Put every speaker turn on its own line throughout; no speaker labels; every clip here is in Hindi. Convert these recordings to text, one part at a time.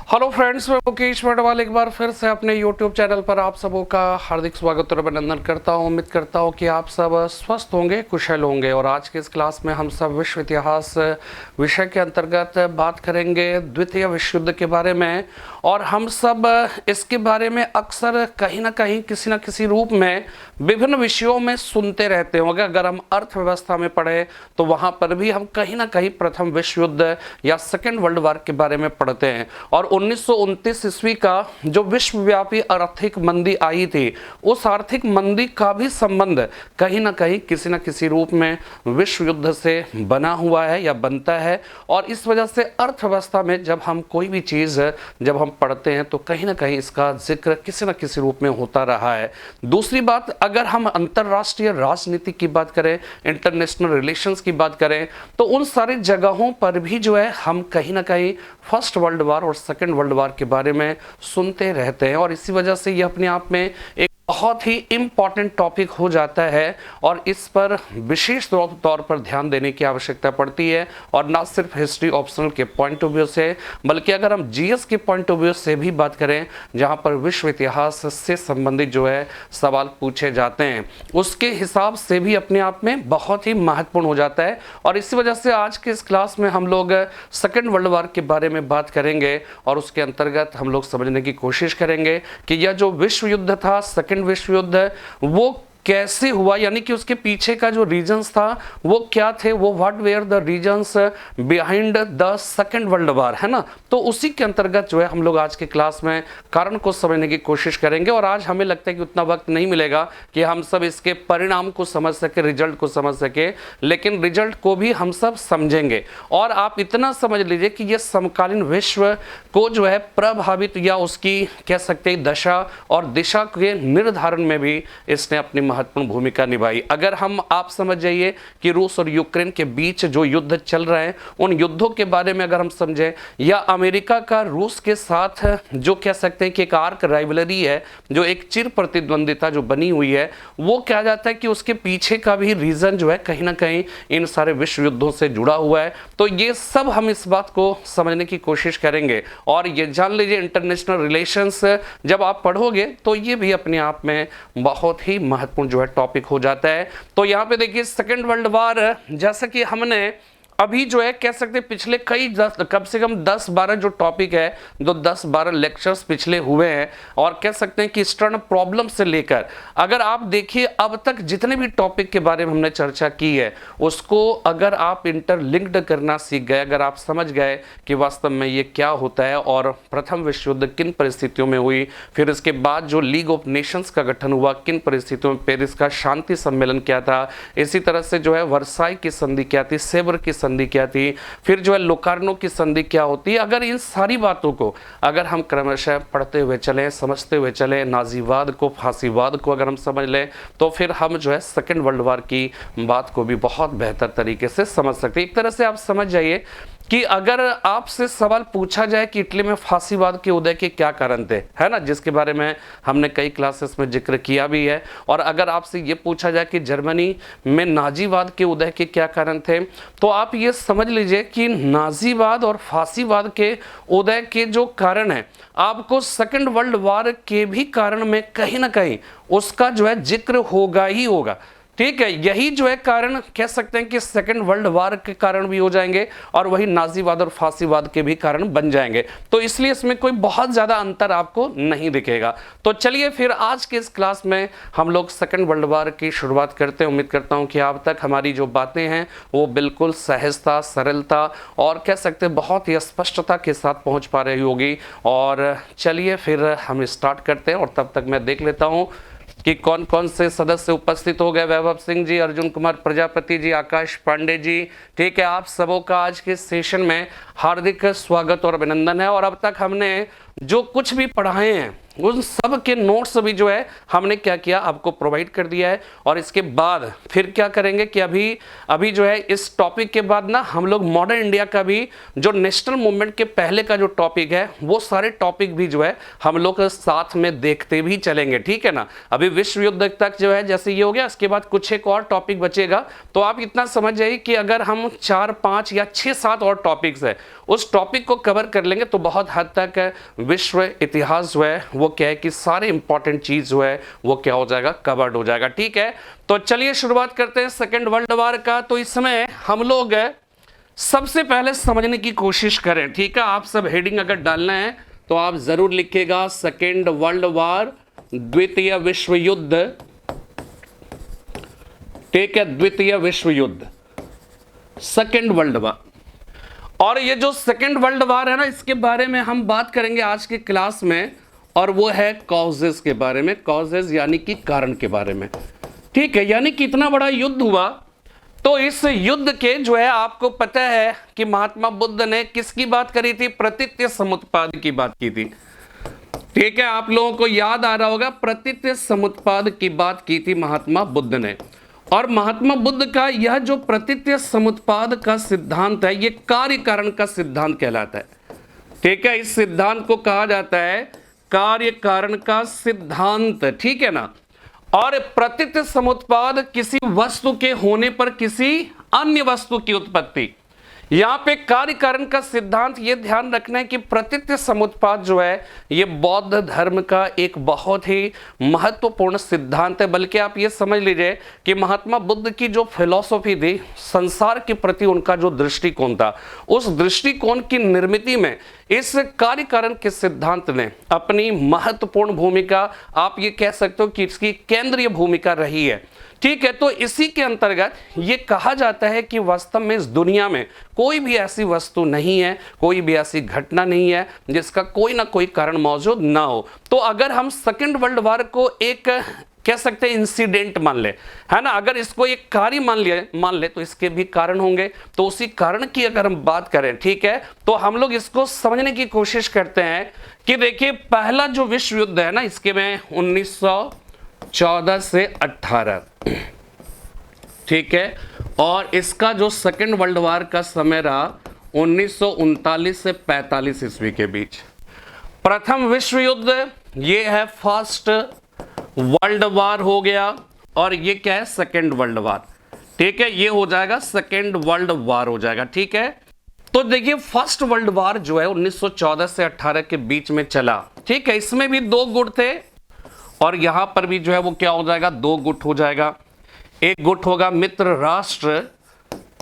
हेलो फ्रेंड्स, मैं मुकेश मडवाल एक बार फिर से अपने यूट्यूब चैनल पर आप सबों का हार्दिक स्वागत और अभिनंदन करता हूं। उम्मीद करता हूं कि आप सब स्वस्थ होंगे, कुशल होंगे। और आज के इस क्लास में हम सब विश्व इतिहास विषय के अंतर्गत बात करेंगे द्वितीय विश्व युद्ध के बारे में। और हम सब इसके बारे में अक्सर कहीं ना कहीं किसी न किसी रूप में विभिन्न विषयों में सुनते रहते होंगे। अगर हम अर्थव्यवस्था में पढ़े तो वहाँ पर भी हम कहीं ना कहीं प्रथम विश्व युद्ध या सेकेंड वर्ल्ड वॉर के बारे में पढ़ते हैं। और 1929 ईस्वी का जो विश्वव्यापी आर्थिक मंदी आई थी, उस आर्थिक मंदी का भी संबंध कहीं ना कहीं किसी न किसी रूप में विश्व युद्ध से बना हुआ है या बनता है। और इस वजह से अर्थव्यवस्था में जब हम कोई भी चीज़ जब हम पढ़ते हैं तो कहीं ना कहीं इसका जिक्र किसी न किसी रूप में होता रहा है। दूसरी बात, अगर हम अंतर्राष्ट्रीय राजनीति की बात करें, इंटरनेशनल रिलेशंस की बात करें, तो उन सारी जगहों पर भी जो है हम कहीं ना कहीं फर्स्ट वर्ल्ड वॉर और सेकेंड वर्ल्ड वॉर के बारे में सुनते रहते हैं। और इसी वजह से ये अपने आप में एक बहुत ही इम्पॉर्टेंट टॉपिक हो जाता है और इस पर विशेष तौर पर ध्यान देने की आवश्यकता पड़ती है। और ना सिर्फ हिस्ट्री ऑप्शनल के पॉइंट ऑफ व्यू से, बल्कि अगर हम जीएस के पॉइंट ऑफ व्यू से भी बात करें, जहां पर विश्व इतिहास से संबंधित जो है सवाल पूछे जाते हैं, उसके हिसाब से भी अपने आप में बहुत ही महत्वपूर्ण हो जाता है। और इसी वजह से आज के इस क्लास में हम लोग सेकेंड वर्ल्ड वॉर के बारे में बात करेंगे और उसके अंतर्गत हम लोग समझने की कोशिश करेंगे कि यह जो विश्व युद्ध था, सेकेंड विश्व युद्ध, वो कैसे हुआ, यानी कि उसके पीछे का जो रीजंस था वो क्या थे, वो what were the reasons behind the second world war, है ना। तो उसी के अंतर्गत जो है हम लोग आज के क्लास में कारण को समझने की कोशिश करेंगे। और आज हमें लगता है कि उतना वक्त नहीं मिलेगा कि हम सब इसके परिणाम को समझ सके, रिजल्ट को समझ सके, लेकिन रिजल्ट को भी हम सब समझेंगे। और आप इतना समझ लीजिए कि यह समकालीन विश्व को जो है प्रभावित या उसकी कह सकते हैं दशा और दिशा के निर्धारण में भी इसने अपनी महत्वपूर्ण भूमिका निभाई। अगर हम आप समझ जाइए कि रूस और यूक्रेन के बीच जो युद्ध चल रहे हैं, उन युद्धों के बारे में अगर हम समझें, या अमेरिका का रूस के साथ जो कह सकते हैं कि एक आर्क राइवलरी है, जो एक चिर प्रतिद्वंदिता जो बनी हुई है, वो कहा जाता है कि उसके पीछे का भी रीजन जो है कहीं ना कहीं इन सारे विश्व युद्धों से जुड़ा हुआ है। तो ये सब हम इस बात को समझने की कोशिश करेंगे। और ये जान लीजिए, इंटरनेशनल रिलेशंस जब आप पढ़ोगे तो ये भी अपने आप में बहुत ही महत्वपूर्ण जो है टॉपिक हो जाता है। तो यहाँ पे देखिए, सेकेंड वर्ल्ड वॉर, जैसा कि हमने अभी जो है कह सकते पिछले कम से कम 10-12 जो टॉपिक है, जो 10-12 लेक्चर्स पिछले हुए हैं, और कह सकते हैं कि ईस्टर्न प्रॉब्लम से लेकर अगर आप देखिए अब तक जितने भी टॉपिक के बारे में हमने चर्चा की है, उसको अगर आप इंटरलिंक्ड करना सीख गए, अगर आप समझ गए कि वास्तव में ये क्या होता है और प्रथम विश्व युद्ध किन परिस्थितियों में हुई, फिर इसके बाद जो लीग ऑफ नेशंस का गठन हुआ किन परिस्थितियों में, पेरिस का शांति सम्मेलन क्या था, इसी तरह से जो है वर्साई की संधि क्या थी, सेवर की संधि क्या थी, फिर जो है लोकार्नो की संधि क्या होती है, अगर इन सारी बातों को अगर हम क्रमशः पढ़ते हुए चलें, समझते हुए चलें, नाजीवाद को, फांसीवाद को अगर हम समझ लें, तो फिर हम जो है सेकेंड वर्ल्ड वॉर की बात को भी बहुत बेहतर तरीके से समझ सकते हैं। एक तरह से आप समझ जाइए कि अगर आपसे सवाल पूछा जाए कि इटली में फांसीवाद के उदय के क्या कारण थे, है ना, जिसके बारे में हमने कई क्लासेस में जिक्र किया भी है, और अगर आपसे ये पूछा जाए कि जर्मनी में नाजीवाद के उदय के क्या कारण थे, तो आप ये समझ लीजिए कि नाजीवाद और फांसीवाद के उदय के जो कारण है, आपको सेकेंड वर्ल्ड वॉर के भी कारण में कहीं ना कहीं उसका जो है जिक्र होगा ही होगा। ठीक है, यही जो है कारण कह सकते हैं कि सेकेंड वर्ल्ड वॉर के कारण भी हो जाएंगे और वही नाजीवाद और फांसीवाद के भी कारण बन जाएंगे। तो इसलिए इसमें कोई बहुत ज़्यादा अंतर आपको नहीं दिखेगा। तो चलिए फिर आज के इस क्लास में हम लोग सेकेंड वर्ल्ड वॉर की शुरुआत करते हैं। उम्मीद करता हूं कि आप तक हमारी जो बातें हैं वो बिल्कुल सहजता, सरलता और कह सकते हैं बहुत ही स्पष्टता के साथ पहुँच पा रही होगी। और चलिए फिर हम स्टार्ट करते हैं, और तब तक मैं देख लेता हूँ कि कौन कौन से सदस्य उपस्थित हो गए। वैभव सिंह जी, अर्जुन कुमार प्रजापति जी, आकाश पांडे जी, ठीक है, आप सबों का आज के सेशन में हार्दिक स्वागत और अभिनंदन है। और अब तक हमने जो कुछ भी पढ़ाए हैं, उन सब के नोट्स भी जो है हमने क्या किया, आपको प्रोवाइड कर दिया है। और इसके बाद फिर क्या करेंगे कि अभी जो है इस टॉपिक के बाद ना हम लोग मॉडर्न इंडिया का भी जो नेशनल मूवमेंट के पहले का जो टॉपिक है वो सारे टॉपिक भी जो है हम लोग साथ में देखते भी चलेंगे, ठीक है ना। अभी विश्व युद्ध तक जो है जैसे ये हो गया, इसके बाद कुछ एक और टॉपिक बचेगा। तो आप इतना समझ जाइए कि अगर हम 4, 5 या 6, 7 और टॉपिक्स है उस टॉपिक को कवर कर लेंगे तो बहुत हद तक विश्व इतिहास जो है वो क्या है कि सारे इंपॉर्टेंट चीज जो है वो क्या हो जाएगा, कवर्ड हो जाएगा, ठीक है। तो चलिए शुरुआत करते हैं सेकेंड वर्ल्ड वॉर का। तो इसमें हम लोग सबसे पहले समझने की कोशिश करें, ठीक है। आप सब हेडिंग अगर डालना है तो आप जरूर लिखिएगा सेकेंड वर्ल्ड वॉर, द्वितीय विश्व युद्ध, ठीक है, द्वितीय विश्व युद्ध, सेकेंड वर्ल्ड वॉर। और ये जो सेकेंड वर्ल्ड वॉर है ना, इसके बारे में हम बात करेंगे आज की क्लास में, और वो है कॉजेस के बारे में, कॉजेस यानी कि कारण के बारे में, ठीक है। यानी कि इतना बड़ा युद्ध हुआ, तो इस युद्ध के जो है आपको पता है कि महात्मा बुद्ध ने किसकी बात करी थी, प्रतीत्य समुत्पाद की बात की थी, ठीक है। आप लोगों को याद आ रहा होगा, प्रतीत्य समुत्पाद की बात की थी महात्मा बुद्ध ने। और महात्मा बुद्ध का यह जो प्रतीत्य समुत्पाद का सिद्धांत है ये कार्य कारण का सिद्धांत कहलाता है, ठीक है। इस सिद्धांत को कहा जाता है कार्य कारण का सिद्धांत, ठीक है ना। और प्रतीत्य समुत्पाद किसी वस्तु के होने पर किसी अन्य वस्तु की उत्पत्ति। यहां पे कार्य कारण का सिद्धांत ये ध्यान रखना है कि प्रतीत्य समुत्पाद जो है ये बौद्ध धर्म का एक बहुत ही महत्वपूर्ण सिद्धांत है। बल्कि आप ये समझ लीजिए कि महात्मा बुद्ध की जो फिलॉसफी थी, संसार के प्रति उनका जो दृष्टिकोण था, उस दृष्टिकोण की निर्मित में इस कार्य कारण के सिद्धांत ने अपनी महत्वपूर्ण भूमिका, आप ये कह सकते हो कि इसकी केंद्रीय भूमिका रही है, ठीक है। तो इसी के अंतर्गत ये कहा जाता है कि वास्तव में इस दुनिया में कोई भी ऐसी वस्तु नहीं है, कोई भी ऐसी घटना नहीं है जिसका कोई ना कोई कारण मौजूद ना हो। तो अगर हम सेकेंड वर्ल्ड वॉर को एक कह सकते हैं इंसिडेंट मान ले, है ना, अगर इसको एक कार्य मान ले तो इसके भी कारण होंगे। तो उसी कारण की अगर हम बात करें, ठीक है, तो हम लोग इसको समझने की कोशिश करते हैं कि देखिए पहला जो विश्व युद्ध है ना, इसके में 1914 से 18, ठीक है। और इसका जो सेकेंड वर्ल्ड वॉर का समय रहा 1939 से 45 ईस्वी के बीच। प्रथम विश्व युद्ध ये है फर्स्ट वर्ल्ड वॉर हो गया, और ये क्या है, सेकेंड वर्ल्ड वॉर, ठीक है। ये हो जाएगा सेकेंड वर्ल्ड वॉर हो जाएगा, ठीक है। तो देखिए फर्स्ट वर्ल्ड वॉर जो है 1914 से 18 के बीच में चला, ठीक है। इसमें भी 2 गुट थे, और यहां पर भी जो है वो क्या हो जाएगा, 2 गुट हो जाएगा। एक गुट होगा मित्र राष्ट्र,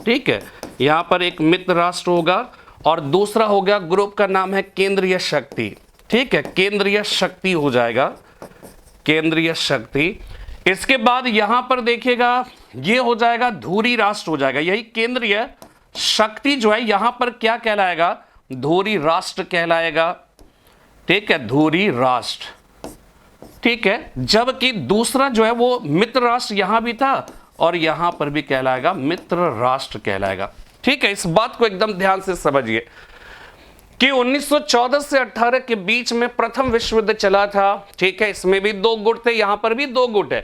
ठीक है, यहां पर एक मित्र राष्ट्र होगा, और दूसरा हो गया ग्रुप का नाम है केंद्रीय शक्ति, ठीक है, केंद्रीय शक्ति हो जाएगा, केंद्रीय शक्ति। इसके बाद यहां पर देखिएगा ये हो जाएगा धुरी राष्ट्र हो जाएगा। यही केंद्रीय शक्ति जो है यहां पर क्या कहलाएगा, धुरी राष्ट्र कहलाएगा, ठीक है, धुरी राष्ट्र, ठीक है। जबकि दूसरा जो है वो मित्र राष्ट्र यहां भी था, और यहां पर भी कहलाएगा मित्र राष्ट्र कहलाएगा, ठीक है। इस बात को एकदम ध्यान से समझिए कि 1914 से 18 के बीच में प्रथम विश्व युद्ध चला था, ठीक है। इसमें भी 2 गुट थे, यहां पर भी 2 गुट है,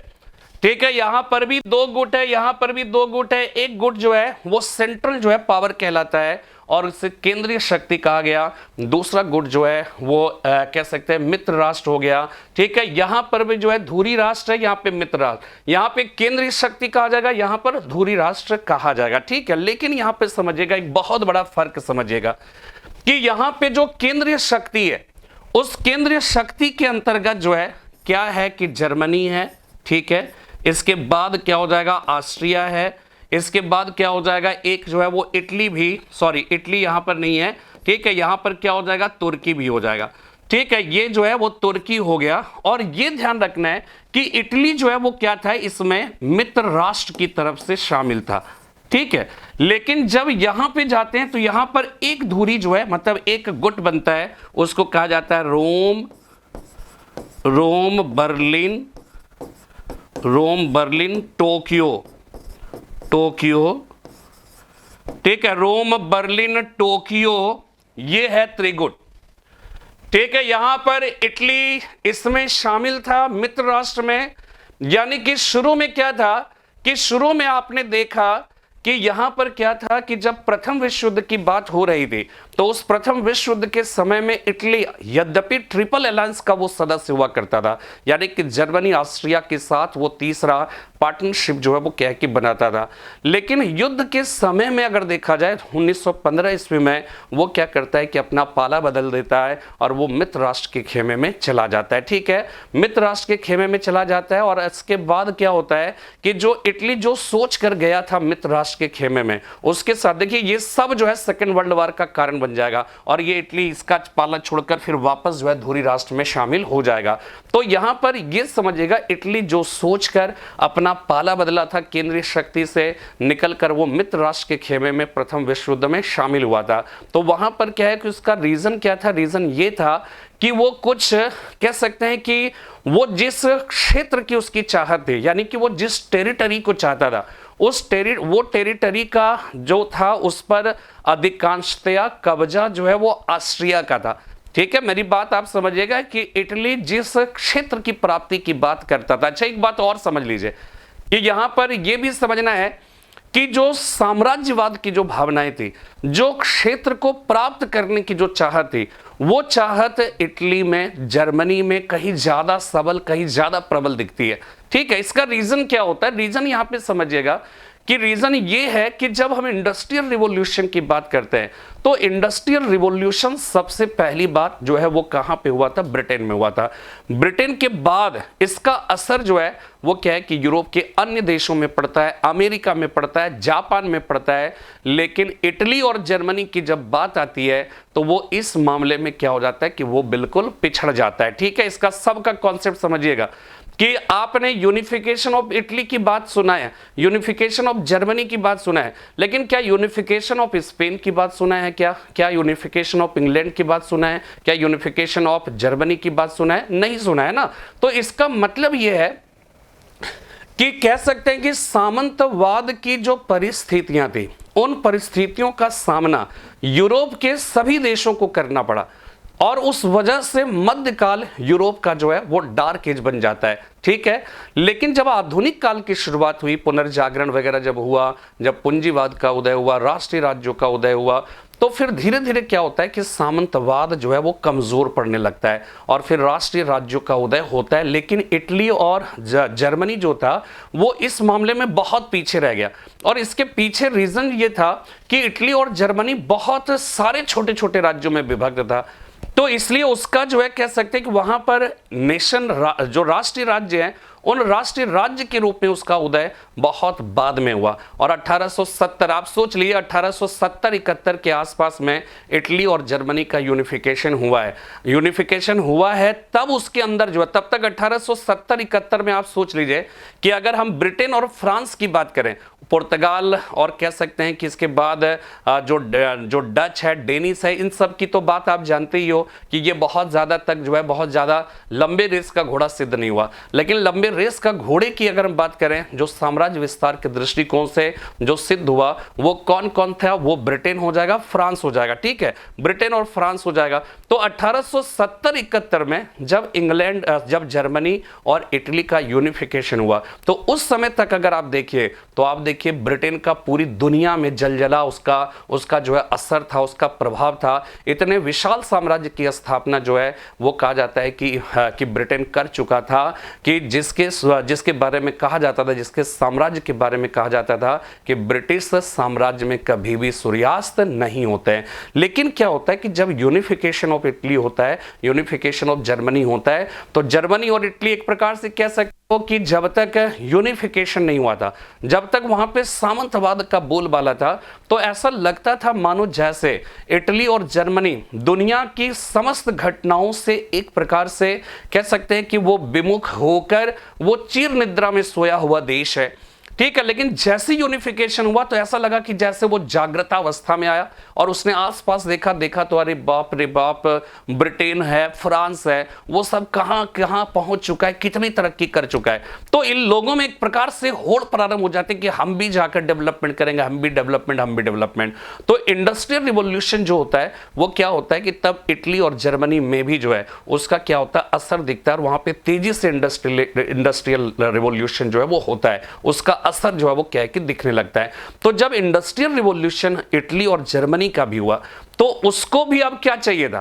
ठीक है, यहां पर भी 2 गुट है, यहां पर भी 2 गुट है। एक गुट जो है वो सेंट्रल जो है पावर कहलाता है, और इसे केंद्रीय शक्ति कहा गया। दूसरा गुट जो है वो कह सकते हैं मित्र राष्ट्र हो गया, ठीक है। यहां पर भी जो है धुरी राष्ट्र है, यहां पे मित्र राष्ट्र, यहां पे केंद्रीय शक्ति कहा जाएगा, यहां पर धुरी राष्ट्र कहा जाएगा, ठीक है। लेकिन यहां पे समझिएगा एक बहुत बड़ा फर्क समझिएगा कि यहां पे जो केंद्रीय शक्ति है, उस केंद्रीय शक्ति के अंतर्गत जो है क्या है कि जर्मनी है, ठीक है। इसके बाद क्या हो जाएगा, ऑस्ट्रिया है। इसके बाद क्या हो जाएगा, एक जो है वो इटली भी, सॉरी इटली यहां पर नहीं है, ठीक है, यहां पर क्या हो जाएगा, तुर्की भी हो जाएगा, ठीक है। ये जो है वो तुर्की हो गया। और ये ध्यान रखना है कि इटली जो है वो क्या था, इसमें मित्र राष्ट्र की तरफ से शामिल था, ठीक है। लेकिन जब यहां पे जाते हैं तो यहां पर एक धुरी जो है, मतलब एक गुट बनता है, उसको कहा जाता है रोम बर्लिन टोक्यो, ठीक है, रोम बर्लिन टोक्यो, ये है त्रिगुट, ठीक है, यहां पर इटली इसमें शामिल था मित्र राष्ट्र में। यानी कि शुरू में क्या था कि शुरू में आपने देखा कि यहां पर क्या था कि जब प्रथम विश्व युद्ध की बात हो रही थी तो उस प्रथम विश्व युद्ध के समय में इटली यद्यपि ट्रिपल अलायंस का वो सदस्य हुआ करता था, यानी कि जर्मनी ऑस्ट्रिया के साथ वो तीसरा पार्टनरशिप जो है वो कह के बनाता था। लेकिन युद्ध के समय में अगर देखा जाए 1915 ईस्वी में वो क्या करता है कि अपना पाला बदल देता है और वो मित्र राष्ट्र के खेमे में चला जाता है। ठीक है, मित्र राष्ट्र के खेमे में चला जाता है और इसके बाद क्या होता है कि जो इटली जो सोच कर गया था मित्र राष्ट्र के खेमे में, उसके साथ देखिए ये सब जो है सेकेंड वर्ल्ड वॉर का कारण बन जाएगा और ये इटली इसका पाला छोड़कर फिर वापस जो है धुरी राष्ट्र में शामिल हो जाएगा। तो यहां पर ये समझिएगा इटली जो सोचकर अपना पाला बदला था केंद्रीय शक्ति से निकलकर वो मित्र राष्ट्र के खेमे में प्रथम विश्व युद्ध में शामिल हुआ था। तो वहां पर क्या है कि उसका रीजन क्या था, रीजन ये था कि वो कुछ कह सकते हैं कि वो जिस क्षेत्र की उसकी चाहत थी, यानी कि वो जिस टेरिटरी को चाहता था वो टेरिटरी का जो था उस पर अधिकांशतया कब्जा जो है वो ऑस्ट्रिया का था। ठीक है, मेरी बात आप समझिएगा कि इटली जिस क्षेत्र की प्राप्ति की बात करता था। अच्छा, एक बात और समझ लीजिए कि यहां पर यह भी समझना है कि जो साम्राज्यवाद की जो भावनाएं थी, जो क्षेत्र को प्राप्त करने की जो चाहत थी, वो चाहत इटली में, जर्मनी में कहीं ज्यादा सबल, कहीं ज्यादा प्रबल दिखती है। ठीक है, इसका रीजन क्या होता है, रीजन यहां पे समझिएगा कि रीजन ये है कि जब हम इंडस्ट्रियल रिवॉल्यूशन की बात करते हैं तो इंडस्ट्रियल रिवॉल्यूशन सबसे पहली बात जो है वो कहां पे हुआ था, ब्रिटेन में हुआ था। ब्रिटेन के बाद इसका असर जो है वो क्या है कि यूरोप के अन्य देशों में पड़ता है, अमेरिका में पड़ता है, जापान में पड़ता है। लेकिन इटली और जर्मनी की जब बात आती है तो वो इस मामले में क्या हो जाता है कि वो बिल्कुल पिछड़ जाता है। ठीक है, इसका सबका कॉन्सेप्ट समझिएगा कि आपने यूनिफिकेशन ऑफ इटली की बात सुना है, यूनिफिकेशन ऑफ जर्मनी की बात सुना है, लेकिन क्या यूनिफिकेशन ऑफ स्पेन की बात सुना है? क्या यूनिफिकेशन ऑफ इंग्लैंड की बात सुना है? क्या यूनिफिकेशन ऑफ जर्मनी की बात सुना है? नहीं सुना है ना। तो इसका मतलब यह है कि कह सकते हैं कि सामंतवाद की जो परिस्थितियां थी, उन परिस्थितियों का सामना यूरोप के सभी देशों को करना पड़ा और उस वजह से मध्यकाल यूरोप का जो है वो डार्क एज बन जाता है। ठीक है, लेकिन जब आधुनिक काल की शुरुआत हुई, पुनर्जागरण वगैरह जब हुआ, जब पूंजीवाद का उदय हुआ, राष्ट्रीय राज्यों का उदय हुआ, तो फिर धीरे धीरे क्या होता है कि सामंतवाद जो है वो कमजोर पड़ने लगता है और फिर राष्ट्रीय राज्यों का उदय होता है। लेकिन इटली और जर्मनी जो था वो इस मामले में बहुत पीछे रह गया और इसके पीछे रीजन ये था कि इटली और जर्मनी बहुत सारे छोटे छोटे राज्यों में विभक्त था। तो इसलिए उसका जो है कह सकते हैं कि वहां पर जो राष्ट्रीय राज्य हैं, उन राष्ट्रीय राज्य के रूप में उसका उदय बहुत बाद में हुआ और 1870, आप सोच लिए 1870-71 के आसपास में इटली और जर्मनी का यूनिफिकेशन हुआ है। यूनिफिकेशन हुआ है तब उसके अंदर जो है, तब तक 1870-71 में आप सोच लीजिए कि अगर हम ब्रिटेन और फ्रांस की बात करें, पुर्तगाल और कह सकते हैं कि इसके बाद जो डच है, डेनिस है, इन सब की तो बात आप जानते ही हो कि ये बहुत ज्यादा तक जो है बहुत ज्यादा लंबे रेस का घोड़ा सिद्ध नहीं हुआ। लेकिन लंबे रेस का घोड़े की अगर हम बात करें, जो साम्राज्य विस्तार के दृष्टिकोण से जो सिद्ध हुआ, वो कौन कौन था? वो ब्रिटेन हो जाएगा, फ्रांस हो जाएगा। ठीक है, ब्रिटेन और फ्रांस हो जाएगा। तो 1870-71 में जब जर्मनी और इटली का यूनिफिकेशन हुआ तो उस समय तक अगर आप देखिए तो आप देखिए ब्रिटेन का पूरी दुनिया में जलजला उसका जो है असर था, उसका प्रभाव था। इतने विशाल साम्राज्य की स्थापना जो है वो कहा जाता है कि ब्रिटेन कर चुका था, कि जिसके बारे में कहा जाता था, जिसके साम्राज्य के बारे में कहा जाता था कि ब्रिटिश साम्राज्य में कभी भी सूर्यास्त नहीं होते हैं। लेकिन क्या होता है कि जब यूनिफिकेशन ऑफ इटली होता है, यूनिफिकेशन ऑफ जर्मनी होता है, तो जर्मनी और इटली एक प्रकार से कह सकते हो कि जब तक यूनिफिकेशन नहीं हुआ था, जब तक वहां पे सामंतवाद का बोलबाला था, तो ऐसा लगता था मानो जैसे इटली और जर्मनी दुनिया की समस्त घटनाओं से एक प्रकार से कह सकते हैं कि वो विमुख होकर वो चीर निद्रा में सोया हुआ देश है। ठीक है। लेकिन जैसे यूनिफिकेशन हुआ तो ऐसा लगा कि जैसे वो जागृत अवस्था में आया और उसने आसपास देखा तो अरे बाप रे बाप, ब्रिटेन है, फ्रांस है, वो सब कहां कहां पहुंच चुका है, कितनी तरक्की कर चुका है। तो इन लोगों में एक प्रकार से होड़ प्रारंभ हो जाती है कि हम भी जाकर डेवलपमेंट करेंगे, हम भी डेवलपमेंट। तो इंडस्ट्रियल रिवॉल्यूशन जो होता है वो क्या होता है कि तब इटली और जर्मनी में भी जो है उसका क्या होता है, असर दिखता है, और वहां पे तेजी से इंडस्ट्रियल रिवॉल्यूशन जो है वो होता है, उसका असर जो है वो क्या है कि दिखने लगता है। तो जब इंडस्ट्रियल रिवॉल्यूशन इटली और जर्मनी का भी हुआ तो उसको भी अब क्या चाहिए था,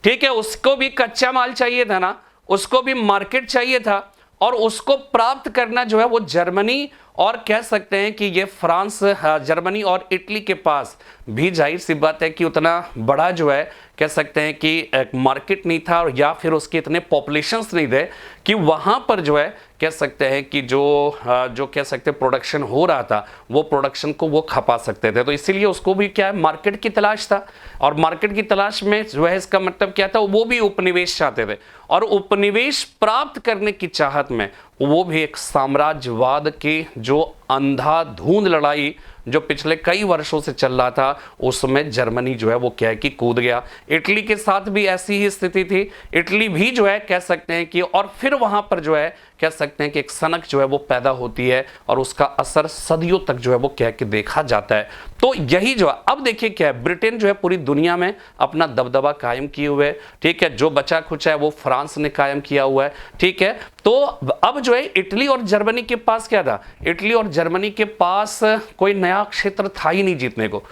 ठीक है, उसको भी कच्चा माल चाहिए था ना, उसको भी मार्केट चाहिए था, और उसको प्राप्त करना जो है वो जर्मनी और कह सकते हैं कि ये फ्रांस, जर्मनी और इटली के पास भी जाहिर सी बात है कि उतना बड़ा जो है कह सकते हैं कि एक मार्केट नहीं था, या फिर उसके इतने पॉपुलेशंस नहीं थे कि वहां पर जो है कह सकते हैं कि जो कह सकते हैं प्रोडक्शन हो रहा था वो प्रोडक्शन को वो खपा सकते थे। तो इसीलिए उसको भी क्या है, मार्केट की तलाश था, और मार्केट की तलाश में जो है इसका मतलब क्या था, वो भी उपनिवेश चाहते थे, और उपनिवेश प्राप्त करने की चाहत में वो भी एक साम्राज्यवाद की जो अंधाधुंध लड़ाई जो पिछले कई वर्षों से चल रहा था उसमें जर्मनी जो है वो क्या है कि कूद गया। इटली के साथ भी ऐसी ही स्थिति थी, इटली भी जो है कह सकते हैं कि, और फिर वहां पर जो है कह सकते हैं कि एक सनक जो है वो पैदा होती है और उसका असर सदियों तक जो है वो क्या है कि देखा जाता है। तो यही जो है, अब देखिए क्या है, ब्रिटेन जो है पूरी दुनिया में अपना दबदबा कायम किए हुए, ठीक है, जो बचा खुचा है वो फ्रांस ने कायम किया हुआ है, ठीक है। तो अब जो है इटली और जर्मनी के पास क्या था, इटली और जर्मनी के पास कोई नया क्षेत्र था ही नहीं जीतने को,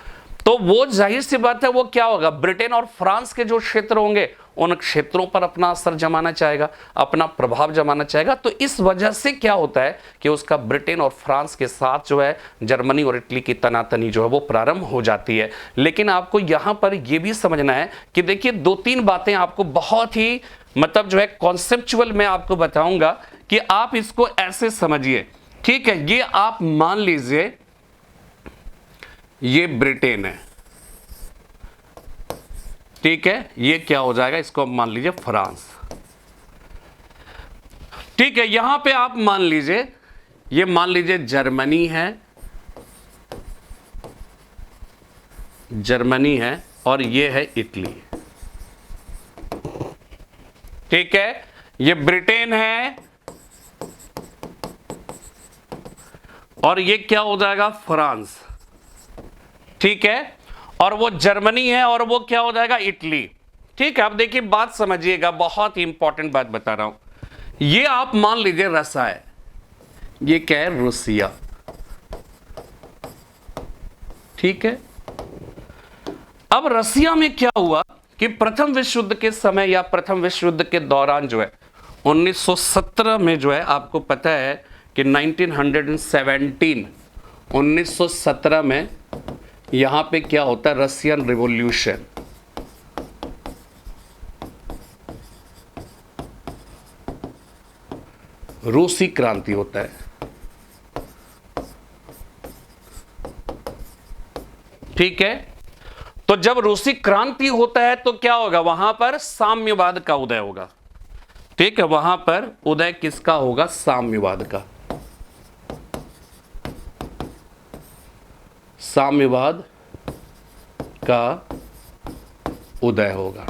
तो वो जाहिर सी बात है वो क्या होगा, ब्रिटेन और फ्रांस के जो क्षेत्र होंगे उन क्षेत्रों पर अपना असर जमाना चाहेगा, अपना प्रभाव जमाना चाहेगा। तो इस वजह से क्या होता है कि उसका ब्रिटेन और फ्रांस के साथ जो है जर्मनी और इटली की तनातनी जो है वो प्रारंभ हो जाती है। लेकिन आपको यहां पर यह भी समझना है कि देखिए दो तीन बातें आपको बहुत ही मतलब जो है कॉन्सेप्चुअल मैं आपको बताऊंगा कि आप इसको ऐसे समझिए, ठीक है। ये आप मान लीजिए ये ब्रिटेन है, ठीक है, ये क्या हो जाएगा, इसको मान लीजिए फ्रांस, ठीक है। यहां पे आप मान लीजिए, ये मान लीजिए जर्मनी है, जर्मनी है, और ये है इटली, ठीक है। ये ब्रिटेन है और ये क्या हो जाएगा, फ्रांस, ठीक है, और वो जर्मनी है और वो क्या हो जाएगा, इटली, ठीक है। अब देखिए बात समझिएगा, बहुत ही इंपॉर्टेंट बात बता रहा हूं। ये आप मान लीजिए रसा है, ये क्या है, रूसिया, ठीक है। अब रसिया में क्या हुआ कि प्रथम विश्व युद्ध के समय या प्रथम विश्व युद्ध के दौरान जो है 1917 में जो है आपको पता है कि 1917 में यहां पे क्या होता है, रशियन रिवॉल्यूशन, रूसी क्रांति होता है, ठीक है। तो जब रूसी क्रांति होता है तो क्या होगा, वहां पर साम्यवाद का उदय होगा, ठीक है। वहां पर उदय किसका होगा, साम्यवाद का, साम्यवाद का उदय होगा,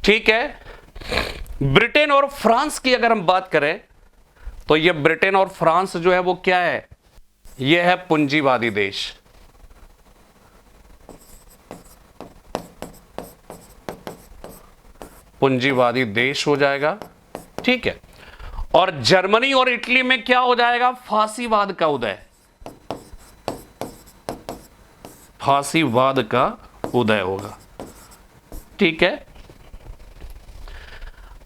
ठीक है। ब्रिटेन और फ्रांस की अगर हम बात करें तो ये ब्रिटेन और फ्रांस जो है वो क्या है, ये है पूंजीवादी देश, पूंजीवादी देश हो जाएगा, ठीक है। और जर्मनी और इटली में क्या हो जाएगा, फांसीवाद का उदय, फांसीवाद का उदय होगा, ठीक है।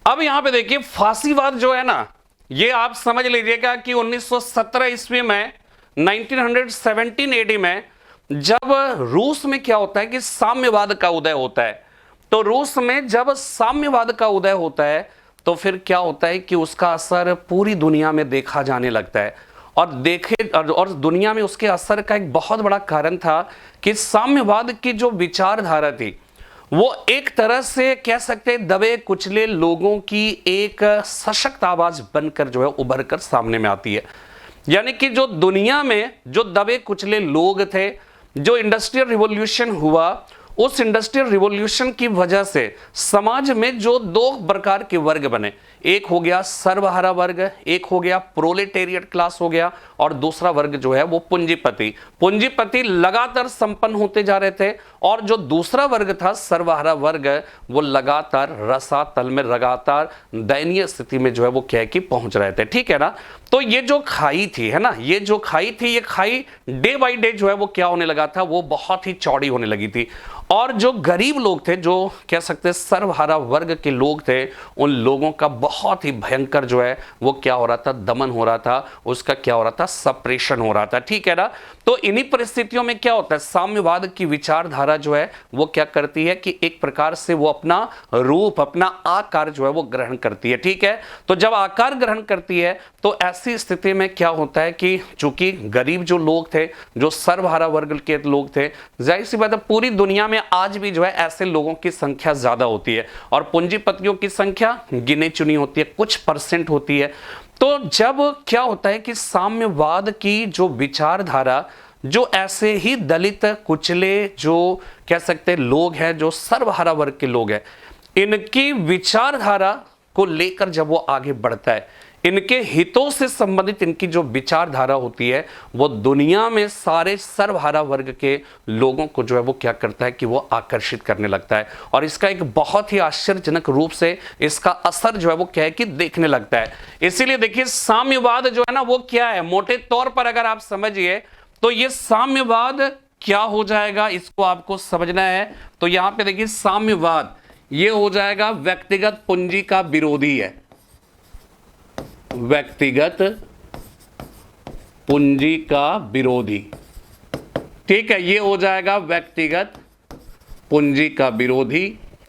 अब यहां पे देखिए फांसीवाद जो है ना, ये आप समझ लीजिएगा कि 1917 ईस्वी में 1917 एडी में जब रूस में क्या होता है कि साम्यवाद का उदय होता है, तो रूस में जब साम्यवाद का उदय होता है तो फिर क्या होता है कि उसका असर पूरी दुनिया में देखा जाने लगता है। और दुनिया में उसके असर का एक बहुत बड़ा कारण था कि साम्यवाद की जो विचारधारा थी वो एक तरह से कह सकते हैं दबे कुचले लोगों की एक सशक्त आवाज बनकर जो है उभर कर सामने में आती है। यानी कि जो दुनिया में जो दबे कुचले लोग थे, जो इंडस्ट्रियल रिवॉल्यूशन हुआ, उस इंडस्ट्रियल रिवॉल्यूशन की वजह से समाज में जो दो प्रकार के वर्ग बने, एक हो गया सर्वहारा वर्ग, एक हो गया प्रोलेटेरिएट क्लास हो गया, और दूसरा वर्ग जो है वो पूंजीपति। पूंजीपति लगातार संपन्न होते जा रहे थे, और जो दूसरा वर्ग था सर्वहारा वर्ग, वो लगातार रसातल में, लगातार दयनीय स्थिति में जो है वो क्या है कि पहुंच रहे थे। ठीक है ना। तो ये जो खाई थी, है ना, ये जो खाई थी, ये खाई डे बाय डे जो है वो क्या होने लगा था, वो बहुत ही चौड़ी होने लगी थी। और जो गरीब लोग थे, जो कह सकते हैं सर्वहारा वर्ग के लोग थे, उन लोगों का बहुत ही भयंकर जो है वो क्या हो रहा था, दमन हो रहा था, उसका क्या हो रहा था, सप्रेशन हो रहा था। ठीक है ना। तो इन्हीं परिस्थितियों में क्या होता है, साम्यवाद की विचारधारा जो है वो क्या करती है कि एक प्रकार से वो अपना रूप, अपना आकार जो है वो ग्रहण करती है। ठीक है। तो जब आकार ग्रहण करती है तो ऐसी स्थिति में क्या होता है कि चूंकि गरीब जो लोग थे, जो सर्वहारा वर्ग के लोग थे, जाहिर सी बात है पूरी दुनिया में आज भी जो है ऐसे लोगों की संख्या ज्यादा होती है, और पूंजीपतियों की संख्या गिने चुनी होती है, कुछ परसेंट होती है। तो जब क्या होता है कि साम्यवाद की जो विचारधारा, जो ऐसे ही दलित कुचले जो कह सकते हैं लोग हैं, जो सर्वहारा वर्ग के लोग हैं, इनकी विचारधारा को लेकर जब वो आगे बढ़ता है, इनके हितों से संबंधित इनकी जो विचारधारा होती है, वो दुनिया में सारे सर्वहारा वर्ग के लोगों को जो है वो क्या करता है कि वो आकर्षित करने लगता है, और इसका एक बहुत ही आश्चर्यजनक रूप से इसका असर जो है वो क्या है कि देखने लगता है। इसीलिए देखिए साम्यवाद जो है ना वो क्या है, मोटे तौर पर अगर आप समझिए तो ये साम्यवाद क्या हो जाएगा, इसको आपको समझना है। तो यहां पे देखिए साम्यवाद ये हो जाएगा व्यक्तिगत पूंजी का विरोधी है, व्यक्तिगत पूंजी का विरोधी। ठीक है, ये हो जाएगा व्यक्तिगत पूंजी का विरोधी।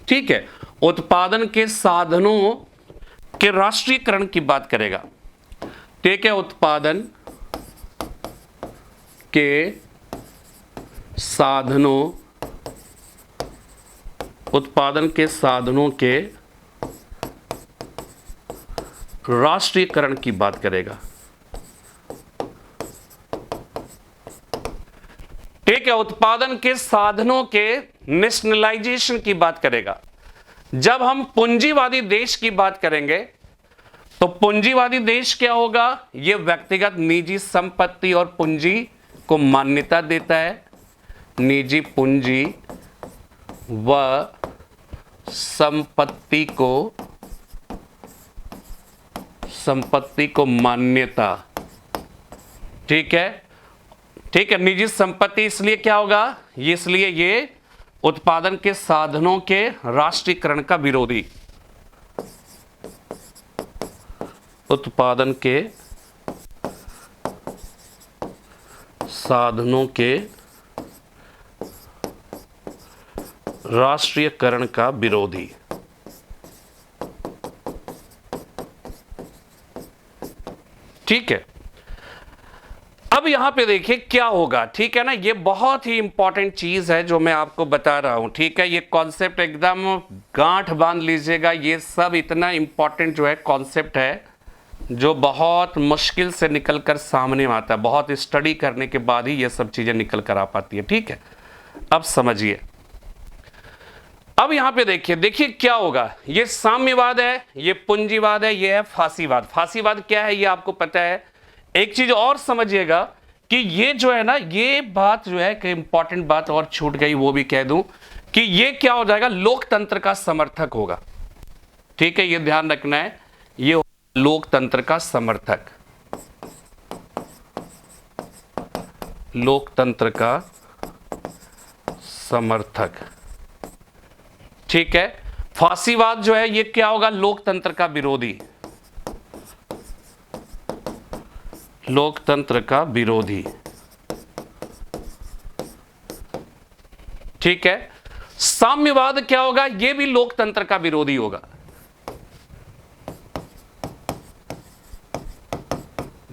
ठीक है। उत्पादन के साधनों के राष्ट्रीयकरण की बात करेगा। ठीक है। उत्पादन के साधनों, उत्पादन के साधनों के राष्ट्रीयकरण की बात करेगा। ठीक है। उत्पादन के साधनों के नेशनलाइजेशन की बात करेगा। जब हम पूंजीवादी देश की बात करेंगे तो पूंजीवादी देश क्या होगा, यह व्यक्तिगत निजी संपत्ति और पूंजी को मान्यता देता है, निजी पूंजी व संपत्ति को मान्यता। ठीक है। ठीक है। निजी संपत्ति इसलिए क्या होगा, इसलिए ये उत्पादन के साधनों के राष्ट्रीयकरण का विरोधी, उत्पादन के साधनों के राष्ट्रीयकरण का विरोधी। ठीक है। अब यहां पे देखिए क्या होगा। ठीक है ना। ये बहुत ही इंपॉर्टेंट चीज है जो मैं आपको बता रहा हूं। ठीक है। ये कॉन्सेप्ट एकदम गांठ बांध लीजिएगा। ये सब इतना इंपॉर्टेंट जो है कॉन्सेप्ट है, जो बहुत मुश्किल से निकल कर सामने आता है, बहुत स्टडी करने के बाद ही ये सब चीजें निकल कर आ पाती है। ठीक है। अब समझिए। अब यहां पे देखिए क्या होगा। ये साम्यवाद है, ये पूंजीवाद है, ये है फासीवाद। फासीवाद क्या है ये आपको पता है। एक चीज और समझिएगा कि ये जो है ना, ये बात जो है कि इंपॉर्टेंट बात और छूट गई, वो भी कह दूं कि ये क्या हो जाएगा, लोकतंत्र का समर्थक होगा। ठीक है। ये ध्यान रखना है, ये लोकतंत्र का समर्थक, लोकतंत्र का समर्थक। ठीक है। फासीवाद जो है ये क्या होगा, लोकतंत्र का विरोधी, लोकतंत्र का विरोधी। ठीक है। साम्यवाद क्या होगा, ये भी लोकतंत्र का विरोधी होगा,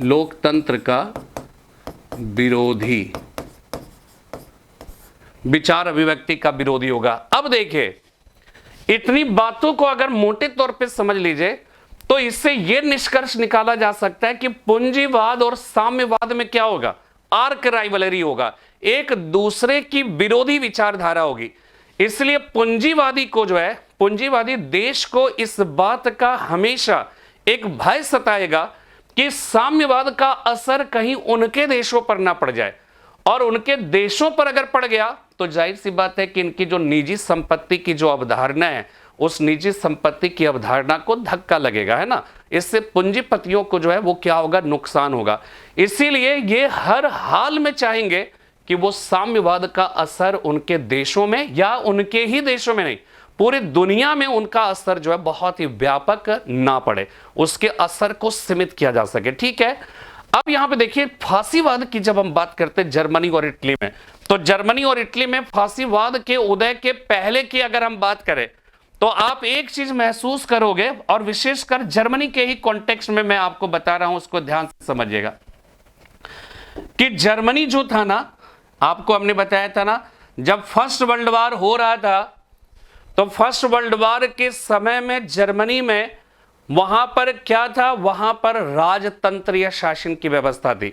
लोकतंत्र का विरोधी, विचार अभिव्यक्ति का विरोधी होगा। अब देखिए इतनी बातों को अगर मोटे तौर पे समझ लीजिए तो इससे यह निष्कर्ष निकाला जा सकता है कि पूंजीवाद और साम्यवाद में क्या होगा, आर्क राइवलरी होगा, एक दूसरे की विरोधी विचारधारा होगी। इसलिए पूंजीवादी को जो है, पूंजीवादी देश को इस बात का हमेशा एक भय सताएगा कि साम्यवाद का असर कहीं उनके देशों पर ना पड़ जाए, और उनके देशों पर अगर पड़ गया तो जाहिर सी बात है कि इनकी जो निजी संपत्ति की जो अवधारणा है, उस निजी संपत्ति की अवधारणा को धक्का लगेगा, है ना। इससे पूंजीपतियों को जो है वो क्या होगा, नुकसान होगा। इसीलिए ये हर हाल में चाहेंगे कि वो साम्यवाद का असर उनके देशों में, या उनके ही देशों में नहीं, पूरी दुनिया में उनका असर जो है बहुत ही व्यापक ना पड़े, उसके असर को सीमित किया जा सके। ठीक है, अब यहां पे देखिए फांसीवाद की जब हम बात करते हैं जर्मनी और इटली में, तो जर्मनी और इटली में फांसीवाद के उदय के पहले की अगर हम बात करें तो आप एक चीज महसूस करोगे, और विशेषकर जर्मनी के ही कॉन्टेक्स्ट में मैं आपको बता रहा हूं, उसको ध्यान से समझिएगा कि जर्मनी जो था ना, आपको हमने बताया था ना, जब फर्स्ट वर्ल्ड वॉर हो रहा था तो फर्स्ट वर्ल्ड वॉर के समय में जर्मनी में वहां पर क्या था, वहां पर राजतंत्र या शासन की व्यवस्था थी।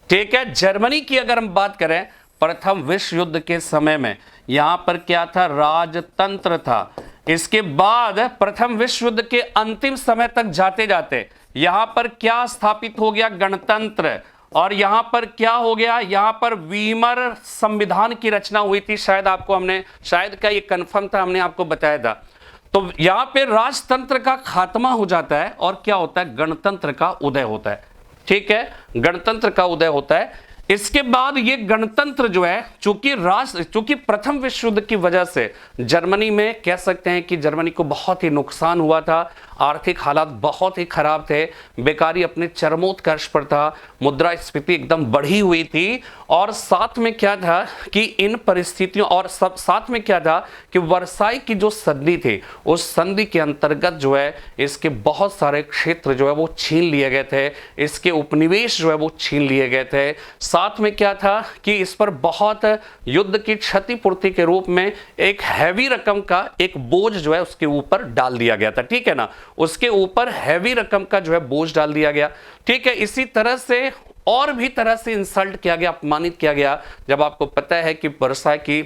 ठीक है, जर्मनी की अगर हम बात करें प्रथम विश्व युद्ध के समय में यहां पर क्या था, राजतंत्र था। इसके बाद प्रथम विश्व युद्ध के अंतिम समय तक जाते जाते यहां पर क्या स्थापित हो गया, गणतंत्र। और यहां पर क्या हो गया, यहां पर वीमर संविधान की रचना हुई थी, शायद आपको हमने, शायद का ये कंफर्म था, हमने आपको बताया था। तो यहां पे राजतंत्र का खात्मा हो जाता है और क्या होता है, गणतंत्र का उदय होता है। ठीक है, गणतंत्र का उदय होता है। इसके बाद ये गणतंत्र जो है, चूंकि प्रथम विश्व युद्ध की वजह से जर्मनी में कह सकते हैं कि जर्मनी को बहुत ही नुकसान हुआ था, आर्थिक हालात बहुत ही खराब थे, बेकारी अपने चरमोत्कर्ष पर था, मुद्रास्फीति एकदम बढ़ी हुई थी, और साथ में क्या था कि इन परिस्थितियों, और सब साथ में क्या था कि वर्साई की जो संधि थी, उस संधि के अंतर्गत जो है इसके बहुत सारे क्षेत्र जो है वो छीन लिए गए थे, इसके उपनिवेश जो है वो छीन लिए गए थे। साथ में क्या था कि इस पर बहुत युद्ध की क्षतिपूर्ति के रूप में एक हैवी रकम का एक बोझ जो है उसके ऊपर डाल दिया गया था। ठीक है ना, उसके ऊपर हैवी रकम का जो है बोझ डाल दिया गया। ठीक है, इसी तरह से और भी तरह से इंसल्ट किया गया, अपमानित किया गया। जब आपको पता है कि वर्साई की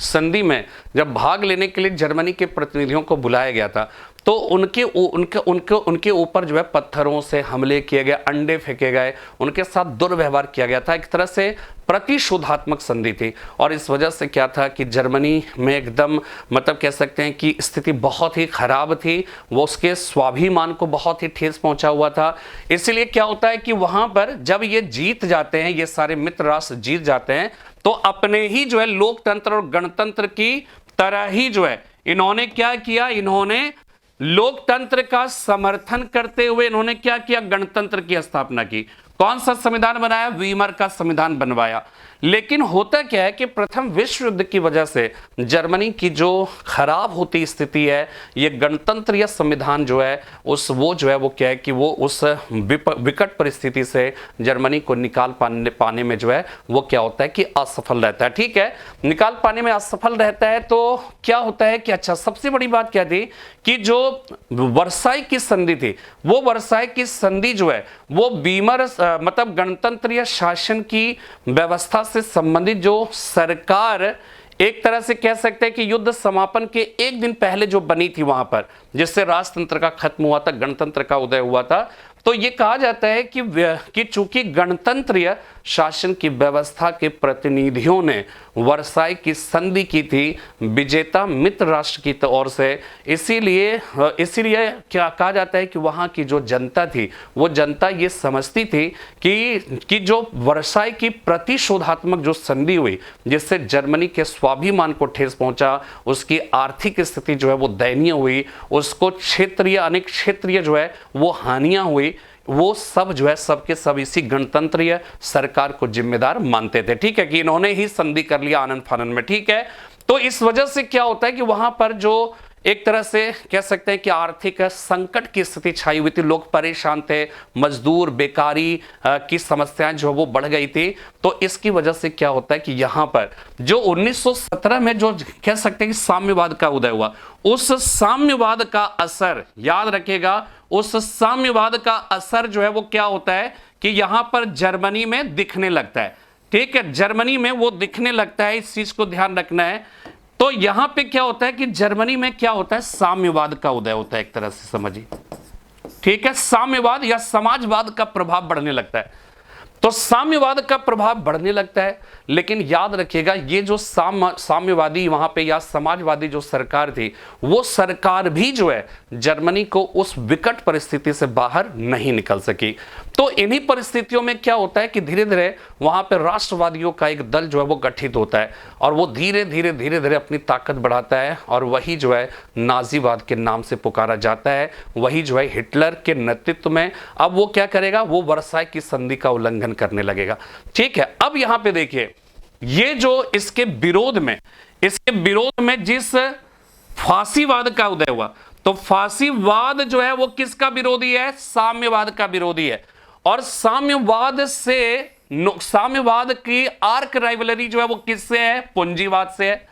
संधि में जब भाग लेने के लिए जर्मनी के प्रतिनिधियों को बुलाया गया था, तो उनके ऊपर जो है पत्थरों से हमले किए गए, अंडे फेंके गए, उनके साथ दुर्व्यवहार किया गया था। एक तरह से प्रतिशोधात्मक संधि थी, और इस वजह से क्या था कि जर्मनी में एकदम मतलब कह सकते हैं कि स्थिति बहुत ही खराब थी, वो उसके स्वाभिमान को बहुत ही ठेस पहुंचा हुआ था। इसीलिए क्या होता है कि वहां पर जब ये जीत जाते हैं, ये सारे मित्र राष्ट्र जीत जाते हैं, तो अपने ही जो है लोकतंत्र और गणतंत्र की तरह ही जो है इन्होंने क्या किया, इन्होंने लोकतंत्र का समर्थन करते हुए इन्होंने क्या किया, गणतंत्र की स्थापना की। कौन सा संविधान बनाया, वीमर का संविधान बनवाया। लेकिन होता क्या है कि प्रथम विश्व युद्ध की वजह से जर्मनी की जो खराब होती स्थिति है, ये गणतंत्र या संविधान जो है वो जो है वो क्या है कि वो उस विकट परिस्थिति से जर्मनी को निकाल पाने में जो है वो क्या होता है कि असफल रहता है। ठीक है, निकाल पाने में असफल रहता है। तो क्या होता है कि अच्छा, सबसे बड़ी बात क्या थी कि जो वर्साई की संधि थी, वो वर्साई की संधि जो है वो वीमर मतलब गणतंत्र या शासन की व्यवस्था से संबंधित जो सरकार, एक तरह से कह सकते हैं कि युद्ध समापन के एक दिन पहले जो बनी थी वहां पर, जिससे राजतंत्र का खत्म हुआ था, गणतंत्र का उदय हुआ था। तो ये कहा जाता है कि चूंकि गणतंत्रीय शासन की व्यवस्था के प्रतिनिधियों ने वर्साई की संधि की थी विजेता मित्र राष्ट्र की ओर से, इसीलिए क्या कहा जाता है कि वहां की जो जनता थी, वो जनता ये समझती थी कि जो वर्साई की प्रतिशोधात्मक जो संधि हुई, जिससे जर्मनी के स्वाभिमान को ठेस पहुंचा, उसकी आर्थिक स्थिति जो है वो दयनीय हुई, उसको अनेक क्षेत्रीय जो है वो हानियां हुई, वो सब जो है सबके सब इसी गणतंत्रीय सरकार को जिम्मेदार मानते थे। ठीक है, कि इन्होंने ही संधि कर लिया आनंद फानन में। ठीक है, तो इस वजह से क्या होता है कि वहां पर जो एक तरह से कह सकते हैं कि आर्थिक संकट की स्थिति छाई हुई थी, लोग परेशान थे, मजदूर बेकारी की समस्याएं जो वो बढ़ गई थी। तो इसकी वजह से क्या होता है कि यहां पर जो 1917 में जो कह सकते हैं कि साम्यवाद का उदय हुआ, उस साम्यवाद का असर याद रखेगा, उस साम्यवाद का असर जो है वो क्या होता है कि यहां पर जर्मनी में दिखने लगता है। ठीक है, जर्मनी में वो दिखने लगता है, इस चीज को ध्यान रखना है। तो यहां पे क्या होता है कि जर्मनी में क्या होता है, साम्यवाद का उदय होता है, एक तरह से समझिए। ठीक है, साम्यवाद या समाजवाद का प्रभाव बढ़ने लगता है। तो साम्यवाद का प्रभाव बढ़ने लगता है, लेकिन याद रखिएगा ये जो साम्यवादी वहां पे या समाजवादी जो सरकार थी, वो सरकार भी जो है जर्मनी को उस विकट परिस्थिति से बाहर नहीं निकल सकी। तो इन्हीं परिस्थितियों में क्या होता है कि धीरे धीरे वहां पे राष्ट्रवादियों का एक दल जो है वो गठित होता है, और वो धीरे धीरे अपनी ताकत बढ़ाता है, और वही जो है नाजीवाद के नाम से पुकारा जाता है। वही जो है हिटलर के नेतृत्व में अब वो क्या करेगा, वो वर्साय की संधि का उल्लंघन करने लगेगा। ठीक है, अब यहां पे देखिए ये जो इसके विरोध में जिस फांसीवाद का उदय हुआ, तो फांसीवाद जो है वो किसका विरोधी है, साम्यवाद का विरोधी है। और साम्यवाद की आर्क राइवलरी जो है वो किससे है, पूंजीवाद से है।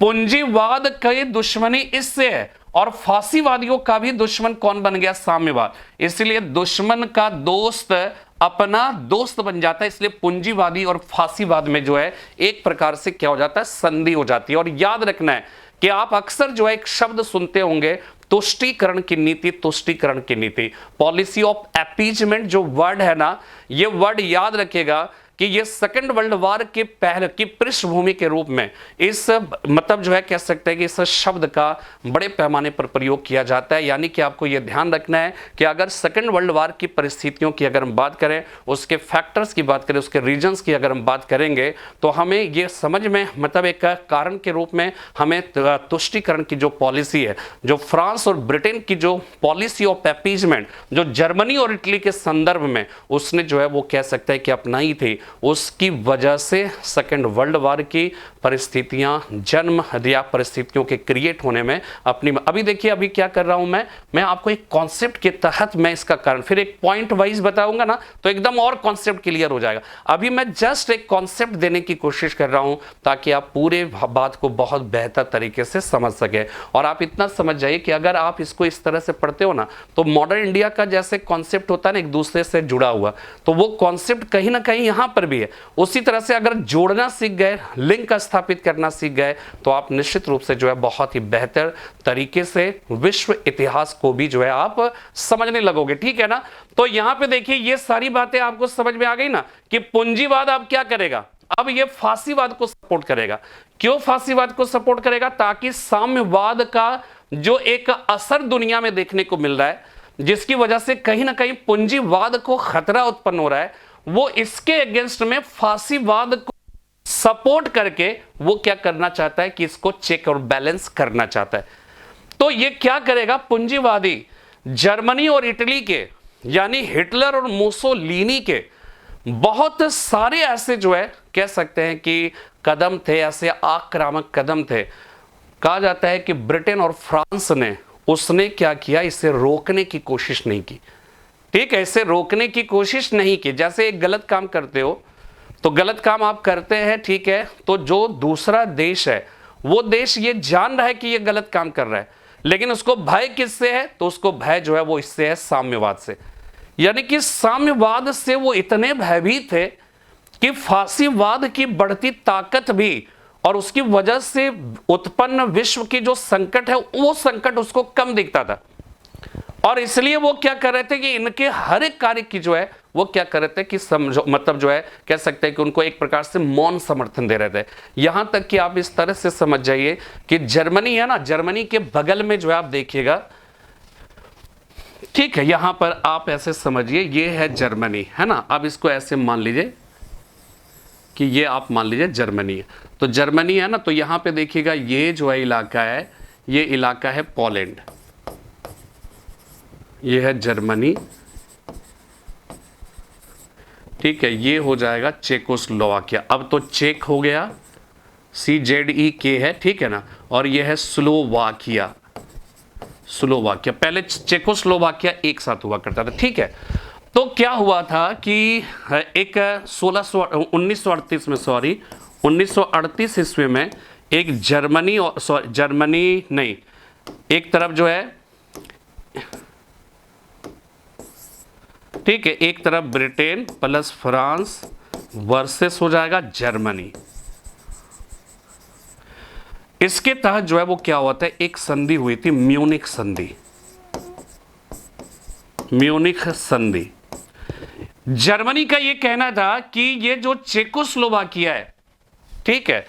पूंजीवाद की दुश्मनी इससे है, और फांसीवादियों का भी दुश्मन कौन बन गया, साम्यवाद। इसलिए दुश्मन का दोस्त अपना दोस्त बन जाता है, इसलिए पूंजीवादी और फांसीवाद में जो है एक प्रकार से क्या हो जाता है, संधि हो जाती है। और याद रखना है कि आप अक्सर जो है एक शब्द सुनते होंगे, तुष्टीकरण की नीति, तुष्टीकरण की नीति, पॉलिसी ऑफ अपीजमेंट जो वर्ड है ना, ये वर्ड याद रखिएगा कि ये सेकंड वर्ल्ड वॉर के पहले की पृष्ठभूमि के रूप में इस मतलब जो है कह सकते हैं कि इस शब्द का बड़े पैमाने पर प्रयोग किया जाता है। यानी कि आपको यह ध्यान रखना है कि अगर सेकंड वर्ल्ड वॉर की परिस्थितियों की अगर हम बात करें, उसके फैक्टर्स की बात करें, उसके रीजन्स की अगर हम बात करेंगे, तो हमें ये समझ में मतलब एक कारण के रूप में हमें तुष्टीकरण की जो पॉलिसी है, जो फ्रांस और ब्रिटेन की जो पॉलिसी ऑफ अपीजमेंट जो जर्मनी और इटली के संदर्भ में उसने जो है वो कह सकते हैं कि अपनाई थी, उसकी वजह से सेकेंड वर्ल्ड वॉर की परिस्थितियां जन्म दिया, परिस्थितियों के क्रिएट होने में अपनी। अभी देखिए अभी क्या कर रहा हूं मैं आपको एक कॉन्सेप्ट के तहत मैं इसका कारण फिर एक पॉइंट वाइज बताऊंगा ना, तो एकदम और कॉन्सेप्ट क्लियर हो जाएगा। अभी मैं जस्ट एक कॉन्सेप्ट देने की कोशिश कर रहा हूं ताकि आप पूरे बात को बहुत बेहतर तरीके से समझ सके। और आप इतना समझ जाइए कि अगर आप इसको इस तरह से पढ़ते हो ना, तो मॉडर्न इंडिया का जैसे कॉन्सेप्ट होता है ना एक दूसरे से जुड़ा हुआ, तो वो कॉन्सेप्ट कहीं ना कहीं यहां पर भी है। उसी तरह से अगर जोड़ना सीख गए, लिंक स्थापित करना सीख गए, तो आप निश्चित रूप से जो है बहुत ही बेहतर तरीके से विश्व इतिहास को भी जो है आप समझने लगोगे। ठीक है ना। तो यहां पे देखिए ये सारी बातें आपको समझ में आ गई ना कि पूंजीवाद अब क्या करेगा, अब ये फांसीवाद को सपोर्ट करेगा। क्यों फांसीवाद को सपोर्ट करेगा? ताकि साम्यवाद का जो एक असर दुनिया में देखने को मिल रहा है, जिसकी वजह से कहीं ना कहीं पूंजीवाद को खतरा उत्पन्न हो रहा है, वो इसके अगेंस्ट में फांसीवाद को सपोर्ट करके वो क्या करना चाहता है कि इसको चेक और बैलेंस करना चाहता है। तो ये क्या करेगा, पूंजीवादी जर्मनी और इटली के यानी हिटलर और मुसोलिनी के बहुत सारे ऐसे जो है कह सकते हैं कि कदम थे, ऐसे आक्रामक कदम थे। कहा जाता है कि ब्रिटेन और फ्रांस ने उसने क्या किया, इसे रोकने की कोशिश नहीं की। ठीक है, इसे रोकने की कोशिश नहीं की। जैसे एक गलत काम करते हो तो गलत काम आप करते हैं, ठीक है, तो जो दूसरा देश है वो देश ये जान रहा है कि ये गलत काम कर रहा है, लेकिन उसको भय किससे है, तो उसको भय जो है वो इससे है, साम्यवाद से। यानी कि साम्यवाद से वो इतने भयभीत थे कि फांसीवाद की बढ़ती ताकत भी और उसकी वजह से उत्पन्न विश्व की जो संकट है वो संकट उसको कम दिखता था, और इसलिए वो क्या कर रहे थे कि इनके हर एक कार्य की जो है वो क्या कर रहे थे कि समझो मतलब जो है कह सकते हैं कि उनको एक प्रकार से मौन समर्थन दे रहे थे। यहां तक कि आप इस तरह से समझ जाइए कि जर्मनी है ना, जर्मनी के बगल में जो है आप देखिएगा, ठीक है, यहां पर आप ऐसे समझिए ये है जर्मनी, है ना। अब इसको ऐसे मान लीजिए कि ये आप मान लीजिए जर्मनी है, तो जर्मनी है ना, तो यहां पे देखिएगा ये जो है इलाका है, ये इलाका है पोलैंड, ये है जर्मनी, ठीक है, ये हो जाएगा चेकोस्लोवाकिया। अब तो चेक हो गया, CZEK है, ठीक है ना, और ये है स्लोवाकिया, स्लोवाकिया, पहले चेकोस्लोवाकिया एक साथ हुआ करता था, ठीक है। तो क्या हुआ था कि एक 1938 में, सॉरी 1938 ईस्वी में एक जर्मनी, और सॉरी जर्मनी नहीं, एक तरफ जो है, ठीक है, एक तरफ ब्रिटेन प्लस फ्रांस वर्सेस हो जाएगा जर्मनी। इसके तहत जो है वो क्या हुआ था, एक संधि हुई थी, म्यूनिख संधि। म्यूनिख संधि, जर्मनी का ये कहना था कि ये जो चेकोस्लोवाकिया है, ठीक है,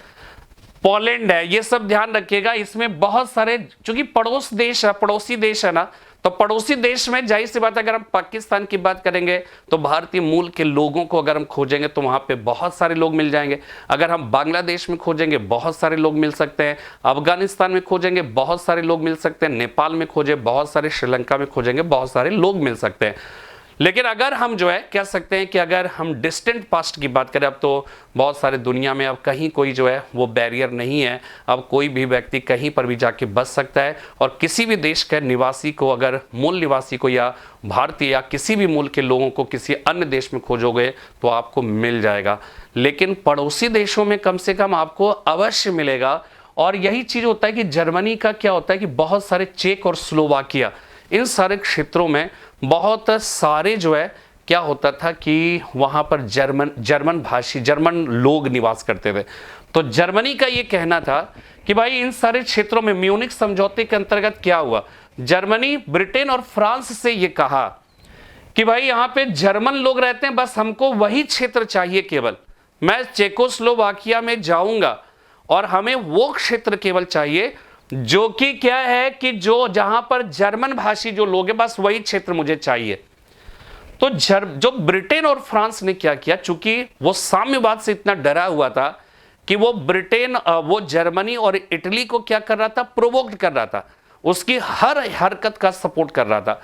पोलैंड है, ये सब ध्यान रखिएगा, इसमें बहुत सारे, चूंकि पड़ोस देश है, पड़ोसी देश है ना, तो पड़ोसी देश में जाहिर सी बात है, अगर हम पाकिस्तान की बात करेंगे तो भारतीय मूल के लोगों को अगर हम खोजेंगे तो वहां पे बहुत सारे लोग मिल जाएंगे। अगर हम बांग्लादेश में खोजेंगे बहुत सारे लोग मिल सकते हैं, अफगानिस्तान में खोजेंगे बहुत सारे लोग मिल सकते हैं, नेपाल में खोजे बहुत सारे, श्रीलंका में खोजेंगे बहुत सारे लोग मिल सकते हैं। लेकिन अगर हम जो है कह सकते हैं कि अगर हम डिस्टेंट पास्ट की बात करें, अब तो बहुत सारे दुनिया में अब कहीं कोई जो है वो बैरियर नहीं है, अब कोई भी व्यक्ति कहीं पर भी जाके बस सकता है, और किसी भी देश के निवासी को, अगर मूल निवासी को या भारतीय या किसी भी मूल के लोगों को किसी अन्य देश में खोजोगे तो आपको मिल जाएगा। लेकिन पड़ोसी देशों में कम से कम आपको अवश्य मिलेगा। और यही चीज होता है कि जर्मनी का क्या होता है कि बहुत सारे, चेक और स्लोवाकिया, इन सारे क्षेत्रों में बहुत सारे जो है क्या होता था कि वहां पर जर्मन भाषी, जर्मन लोग निवास करते थे। तो जर्मनी का ये कहना था कि भाई इन सारे क्षेत्रों में म्यूनिख समझौते के अंतर्गत क्या हुआ, जर्मनी, ब्रिटेन और फ्रांस से ये कहा कि भाई यहां पे जर्मन लोग रहते हैं, बस हमको वही क्षेत्र चाहिए केवल, मैं चेकोस्लोवाकिया में जाऊंगा और हमें वो क्षेत्र केवल चाहिए जो कि क्या है कि जो जहां पर जर्मन भाषी जो लोग हैं, बस वही क्षेत्र मुझे चाहिए। तो जो ब्रिटेन और फ्रांस ने क्या किया, चूंकि वो साम्यवाद से इतना डरा हुआ था कि वो ब्रिटेन, वो जर्मनी और इटली को क्या कर रहा था, प्रोवोक्ड कर रहा था, उसकी हर हरकत का सपोर्ट कर रहा था।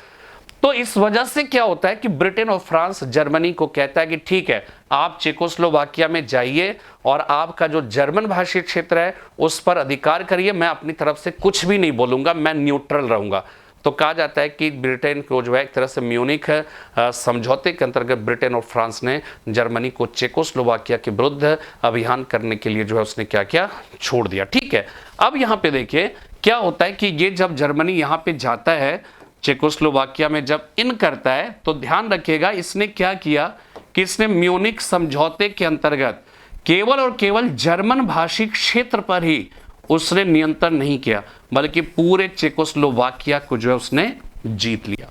तो इस वजह से क्या होता है कि ब्रिटेन और फ्रांस जर्मनी को कहता है कि ठीक है, आप चेकोस्लोवाकिया में जाइए और आपका जो जर्मन भाषी क्षेत्र है उस पर अधिकार करिए, मैं अपनी तरफ से कुछ भी नहीं बोलूंगा, मैं न्यूट्रल रहूंगा। तो कहा जाता है कि ब्रिटेन को जो है एक तरह से म्यूनिख समझौते के अंतर्गत ब्रिटेन और फ्रांस ने जर्मनी को चेकोस्लोवाकिया के विरुद्ध अभियान करने के लिए जो है उसने क्या किया, छोड़ दिया। ठीक है, अब यहाँ पे देखिए क्या होता है कि ये जब जर्मनी यहाँ पे जाता है, चेकोस्लोवाकिया में जब इन करता है, तो ध्यान रखिएगा इसने क्या किया कि इसने म्यूनिख समझौते के अंतर्गत केवल और केवल जर्मन भाषी क्षेत्र पर ही उसने नियंत्रण नहीं किया, बल्कि पूरे चेकोस्लोवाकिया को जो है उसने जीत लिया।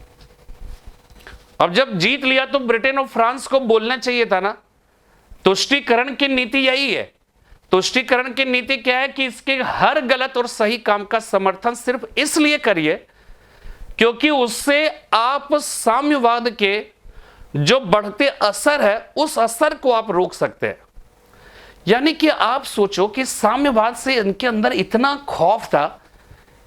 अब जब जीत लिया तो ब्रिटेन और फ्रांस को बोलना चाहिए था ना, तुष्टीकरण की नीति यही है। तुष्टीकरण की नीति क्या है कि इसके हर गलत और सही काम का समर्थन सिर्फ इसलिए करिए क्योंकि उससे आप साम्यवाद के जो बढ़ते असर है उस असर को आप रोक सकते हैं। यानी कि आप सोचो कि साम्यवाद से इनके अंदर इतना खौफ था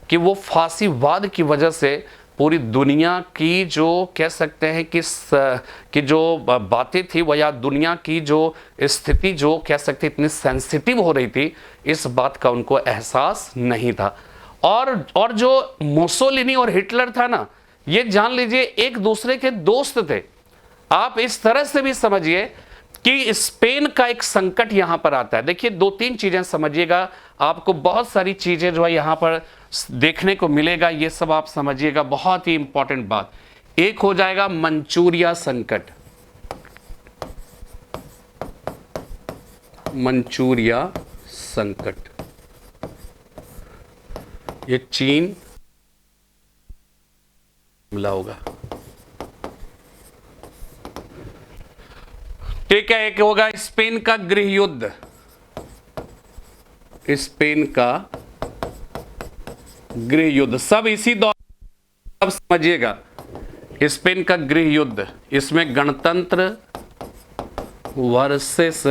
कि वो फांसीवाद की वजह से पूरी दुनिया की जो कह सकते हैं कि जो बातें थी वह, या दुनिया की जो स्थिति जो कह सकते इतनी सेंसिटिव हो रही थी, इस बात का उनको एहसास नहीं था। और जो मुसोलिनी और हिटलर था ना, ये जान लीजिए एक दूसरे के दोस्त थे। आप इस तरह से भी समझिए कि स्पेन का एक संकट यहां पर आता है। देखिए दो तीन चीजें समझिएगा, आपको बहुत सारी चीजें जो है यहां पर देखने को मिलेगा, ये सब आप समझिएगा, बहुत ही इंपॉर्टेंट बात। एक हो जाएगा मंचूरिया संकट, मंचूरिया संकट, ये चीन हमला होगा, ठीक है। एक होगा स्पेन का गृह युद्ध, स्पेन का गृह युद्ध, सब इसी दौर, सब समझिएगा। स्पेन का गृह युद्ध, इसमें गणतंत्र वर्सेस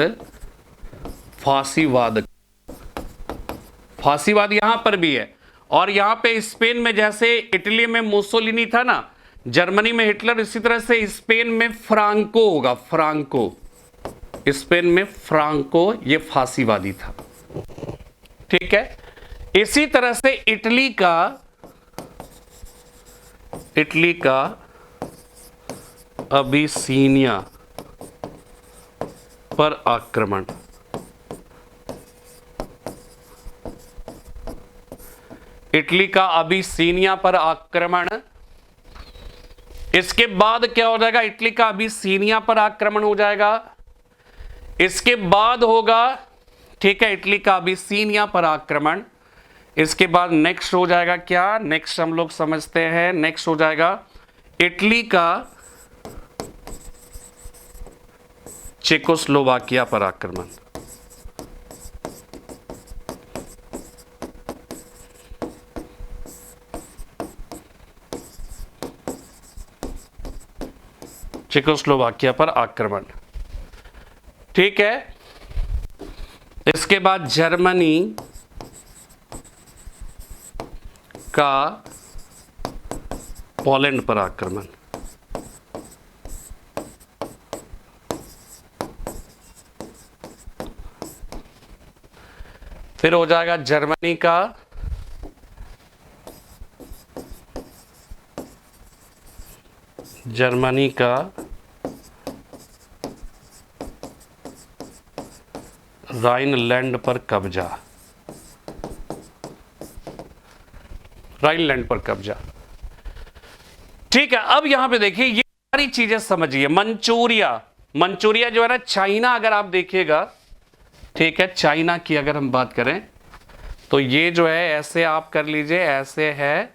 फांसीवाद, फांसीवाद यहां पर भी है। और यहां पे स्पेन में जैसे इटली में मुसोलिनी था ना, जर्मनी में हिटलर, इसी तरह से स्पेन में फ्रांको होगा, फ्रांको, स्पेन में फ्रांको ये फांसीवादी था, ठीक है। इसी तरह से इटली का इटली का अबिसीनिया पर आक्रमण। इटली का अबिसीनिया पर आक्रमण। इसके बाद क्या हो जाएगा? इटली का अबिसीनिया पर आक्रमण हो जाएगा। इसके बाद होगा, ठीक है, इटली का अबिसीनिया पर आक्रमण। इसके बाद नेक्स्ट हो जाएगा क्या? नेक्स्ट हम लोग समझते हैं, नेक्स्ट हो जाएगा इटली का चेकोस्लोवाकिया पर आक्रमण। चेकोस्लोवाकिया पर आक्रमण, ठीक है। इसके बाद जर्मनी का पोलैंड पर आक्रमण। फिर हो जाएगा जर्मनी का राइनलैंड पर कब्जा। राइनलैंड पर कब्जा, ठीक है। अब यहां पे देखिए, ये सारी चीजें समझिए। मंचूरिया जो है ना, चाइना, अगर आप देखिएगा, ठीक है, चाइना की अगर हम बात करें तो ये जो है ऐसे आप कर लीजिए, ऐसे है,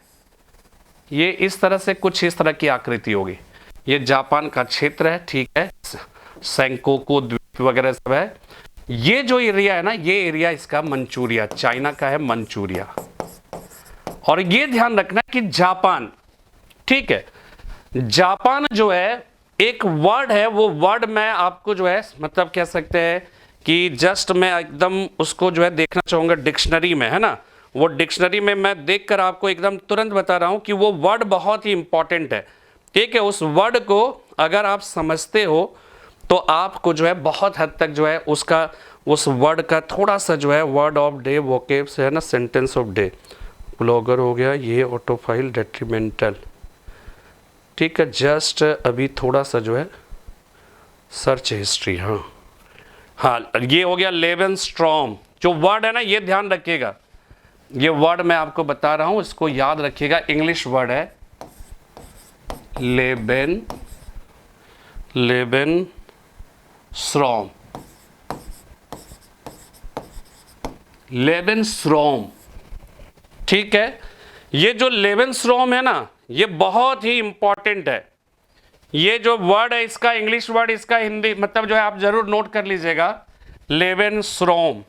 ये इस तरह से कुछ इस तरह की आकृति होगी। ये जापान का क्षेत्र है, ठीक है, सेंकाकू द्वीप वगैरह सब है। ये जो एरिया है ना, ये एरिया इसका मंचूरिया, चाइना का है मंचूरिया। और ये ध्यान रखना कि जापान, ठीक है, जापान जो है एक वर्ड है, वो वर्ड मैं आपको जो है मतलब कह सकते हैं कि जस्ट मैं एकदम उसको जो है देखना चाहूंगा डिक्शनरी में, है ना। वो डिक्शनरी में मैं देखकर आपको एकदम तुरंत बता रहा हूं कि वो वर्ड बहुत ही इंपॉर्टेंट है, ठीक है। उस वर्ड को अगर आप समझते हो तो आपको जो है बहुत हद तक जो है उसका, उस वर्ड का थोड़ा सा जो है वर्ड ऑफ डे, वोकेब से है ना, सेंटेंस ऑफ डे, ब्लॉगर हो गया, ये ऑटोफाइल, डेट्रीमेंटल, ठीक है। जस्ट अभी थोड़ा सा जो है सर्च हिस्ट्री, हाँ, ये हो गया लेवेनस्ट्रॉम। जो वर्ड है ना, ये ध्यान रखिएगा, ये वर्ड मैं आपको बता रहा हूं, इसको याद रखिएगा। इंग्लिश वर्ड है लेवेनस्ट्रॉम, ठीक है। ये जो लेवेनस्ट्रॉम है ना, ये बहुत ही इंपॉर्टेंट है। ये जो वर्ड है इसका इंग्लिश वर्ड, इसका हिंदी मतलब जो है आप जरूर नोट कर लीजिएगा, लेवेनस्ट्रॉम।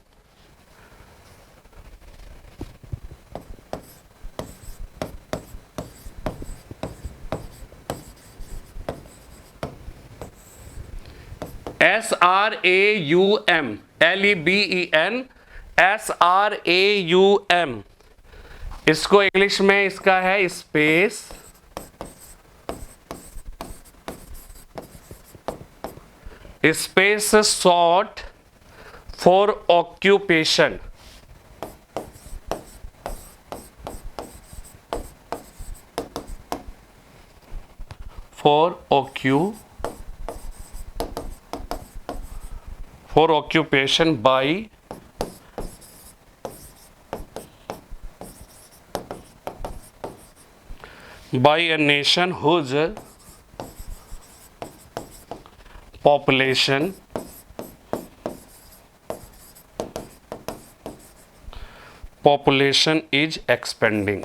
SRAUM, LEBEN, SRAUM। इसको इंग्लिश में इसका है space short for occupation. for occupation by a nation whose population is expanding।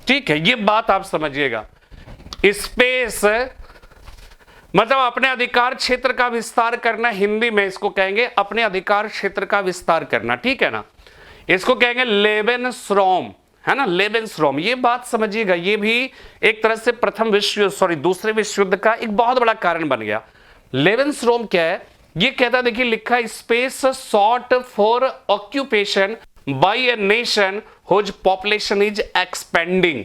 ठीक है, ये बात आप समझिएगा। स्पेस मतलब अपने अधिकार क्षेत्र का विस्तार करना, हिंदी में इसको कहेंगे अपने अधिकार क्षेत्र का विस्तार करना, ठीक है ना। इसको कहेंगे लेवेनस्ट्रॉम, है ना, लेवेनस्ट्रॉम। ये बात समझिएगा, ये भी एक तरह से दूसरे विश्व युद्ध का एक बहुत बड़ा कारण बन गया। लेवेनस्ट्रॉम क्या है? ये कहता, देखिए लिखा, space sought for occupation by a nation whose population is expanding,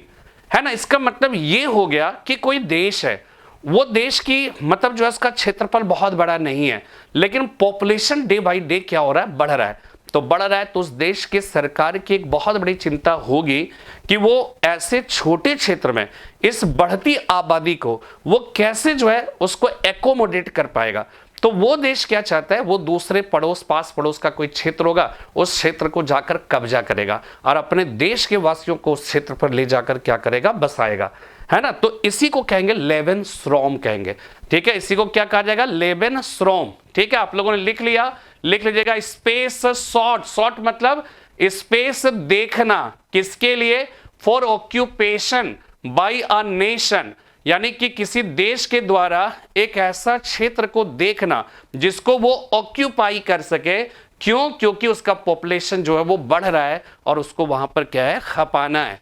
है ना। इसका मतलब ये हो गया कि कोई देश है, वो देश की मतलब जो है उसका क्षेत्रफल बहुत बड़ा नहीं है, लेकिन पॉपुलेशन डे बाय डे क्या हो रहा है? बढ़ रहा है। तो बढ़ रहा है, तो उस देश के सरकार की एक बहुत बड़ी चिंता होगी कि वो ऐसे छोटे क्षेत्र में इस बढ़ती आबादी को वो कैसे जो है उसको एकोमोडेट कर पाएगा। तो वो देश क्या चाहता है, वो दूसरे पड़ोस, पास पड़ोस का कोई क्षेत्र होगा, उस क्षेत्र को जाकर कब्जा करेगा और अपने देश के वासियों को उस क्षेत्र पर ले जाकर क्या करेगा, बसाएगा, है ना। तो इसी को कहेंगे लेवेनस्ट्रॉम कहेंगे, ठीक है। इसी को क्या कहा जाएगा, लेवेनस्ट्रॉम, ठीक है। आप लोगों ने लिख लिया, लिख लीजिएगा। स्पेस शॉर्ट, शॉर्ट मतलब स्पेस देखना, किसके लिए, for occupation by a nation, यानी कि किसी देश के द्वारा एक ऐसा क्षेत्र को देखना जिसको वो ऑक्यूपाई कर सके। क्यों, क्योंकि उसका पॉपुलेशन जो है वो बढ़ रहा है और उसको वहां पर क्या है, खपाना है,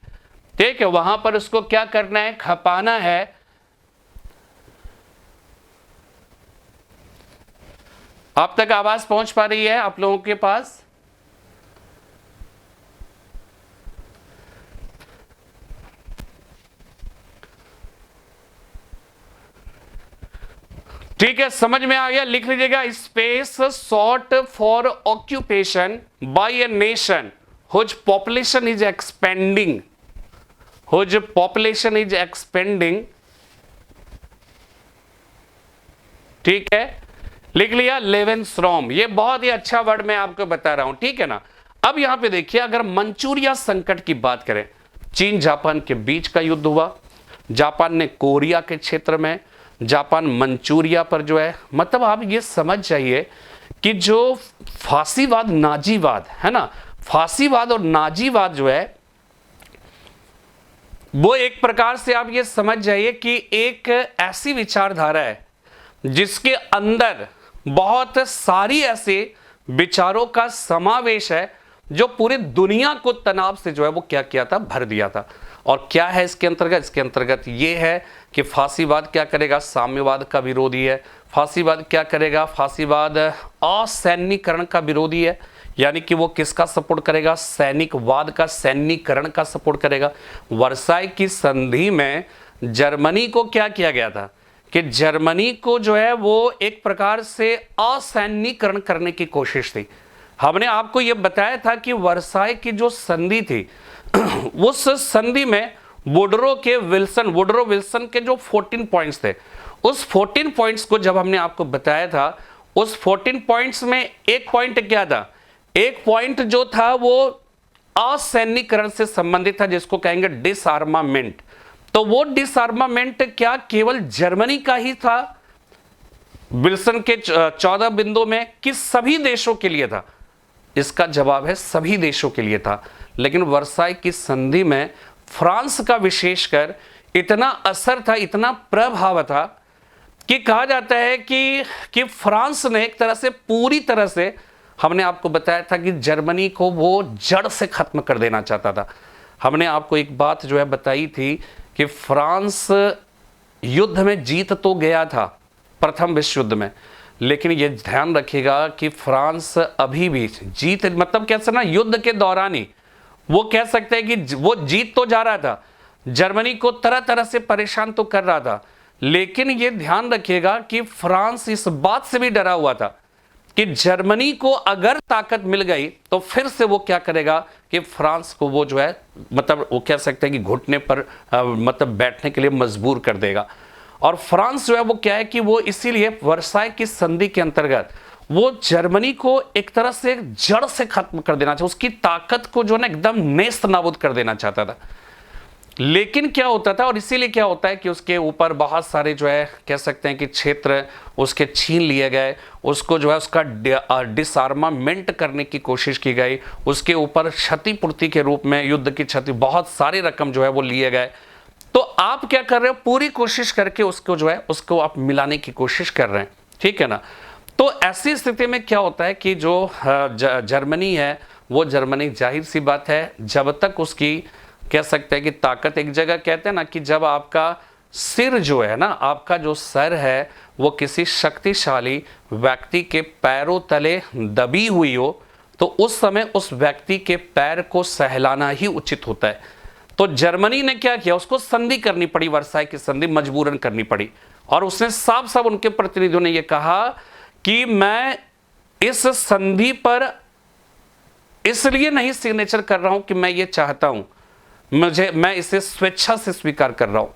ठीक है। वहां पर उसको क्या करना है, खपाना है। अब तक आवाज पहुंच पा रही है आप लोगों के पास? ठीक है, समझ में आ गया, लिख लीजिएगा। Space sought for occupation by a nation whose population is expanding, whose population is expanding, ठीक है, लिख लिया। लेवेनस्ट्रॉम, ये बहुत ही अच्छा वर्ड मैं आपको बता रहा हूं, ठीक है ना। अब यहां पे देखिए, अगर मंचूरिया संकट की बात करें, चीन जापान के बीच का युद्ध हुआ, जापान ने कोरिया के क्षेत्र में, जापान मंचूरिया पर जो है, मतलब आप ये समझ जाइए कि जो फांसीवाद, नाजीवाद है ना, फांसीवाद और नाजीवाद जो है वो एक प्रकार से आप ये समझ जाइए कि एक ऐसी विचारधारा है जिसके अंदर बहुत सारी ऐसे विचारों का समावेश है जो पूरी दुनिया को तनाव से जो है वो क्या किया था, भर दिया था। और क्या है इसके अंतर्गत, इसके अंतर्गत ये है कि फांसीवाद क्या करेगा, साम्यवाद का विरोधी है। फांसीवाद क्या करेगा, फांसीवाद असैन्यीकरण का विरोधी है, यानी कि वो किसका सपोर्ट करेगा, सैनिकवाद का, सैन्यीकरण का सपोर्ट करेगा। वर्साई की संधि में जर्मनी को क्या किया गया था कि जर्मनी को जो है वो एक प्रकार से असैन्यीकरण करने की कोशिश थी। हमने आपको यह बताया था कि वर्साई की जो संधि थी उस संधि में वुडरो विल्सन के जो 14 पॉइंट्स थे, उस 14 पॉइंट्स को जब हमने आपको बताया था, उस 14 पॉइंट्स में एक पॉइंट क्या था, एक पॉइंट जो था वो असैन्यीकरण से संबंधित था, जिसको कहेंगे डिसआर्मामेंट। तो वो डिसआर्मामेंट क्या केवल जर्मनी का ही था विल्सन के 14 बिंदु में, कि सभी देशों के लिए था? इसका जवाब है सभी देशों के लिए था। लेकिन वर्साई की संधि में फ्रांस का विशेषकर इतना असर था, इतना प्रभाव था कि कहा जाता है कि फ्रांस ने एक तरह से, पूरी तरह से, हमने आपको बताया था कि जर्मनी को वो जड़ से खत्म कर देना चाहता था। हमने आपको एक बात जो है बताई थी कि फ्रांस युद्ध में जीत तो गया था प्रथम विश्व युद्ध में, लेकिन ये ध्यान रखिएगा कि फ्रांस अभी भी जीत, मतलब कैसे ना, युद्ध के दौरान ही वो कह सकते हैं कि वो जीत तो जा रहा था, जर्मनी को तरह तरह से परेशान तो कर रहा था, लेकिन ये ध्यान रखिएगा कि फ्रांस इस बात से भी डरा हुआ था कि जर्मनी को अगर ताकत मिल गई तो फिर से वो क्या करेगा कि फ्रांस को वो जो है, मतलब वो कह सकते हैं कि घुटने पर मतलब बैठने के लिए मजबूर कर देगा। और फ्रांस जो है वो क्या है कि वो इसीलिए वर्साई की संधि के अंतर्गत वो जर्मनी को एक तरह से जड़ से खत्म कर देना चाहता, उसकी ताकत को जो है ना एकदम नेस्त नाबूद कर देना चाहता था। लेकिन क्या होता था, और इसीलिए क्या होता है कि उसके ऊपर बहुत सारे जो है कह सकते हैं कि क्षेत्र उसके छीन लिए गए, उसको जो है उसका डिसआर्मामेंट करने की कोशिश की गई, उसके ऊपर क्षतिपूर्ति के रूप में युद्ध की क्षति, बहुत सारी रकम जो है वो लिए गए। तो आप क्या कर रहे हो, पूरी कोशिश करके उसको जो है उसको आप मिलाने की कोशिश कर रहे हैं, ठीक है ना। तो ऐसी स्थिति में क्या होता है कि जो जर्मनी है, वो जर्मनी जाहिर सी बात है जब तक उसकी कह सकते हैं कि ताकत, एक जगह कहते हैं ना कि जब आपका सिर जो है ना, आपका जो सर है वो किसी शक्तिशाली व्यक्ति के पैरों तले दबी हुई हो, तो उस समय उस व्यक्ति के पैर को सहलाना ही उचित होता है। तो जर्मनी ने क्या किया, उसको संधि करनी पड़ी, वर्साई की संधि मजबूरन करनी पड़ी, और उसने साफ साफ उनके प्रतिनिधियों ने यह कहा कि मैं इस संधि पर इसलिए नहीं सिग्नेचर कर रहा हूं कि मैं ये चाहता हूं, मैं इसे स्वेच्छा से स्वीकार कर रहा हूं,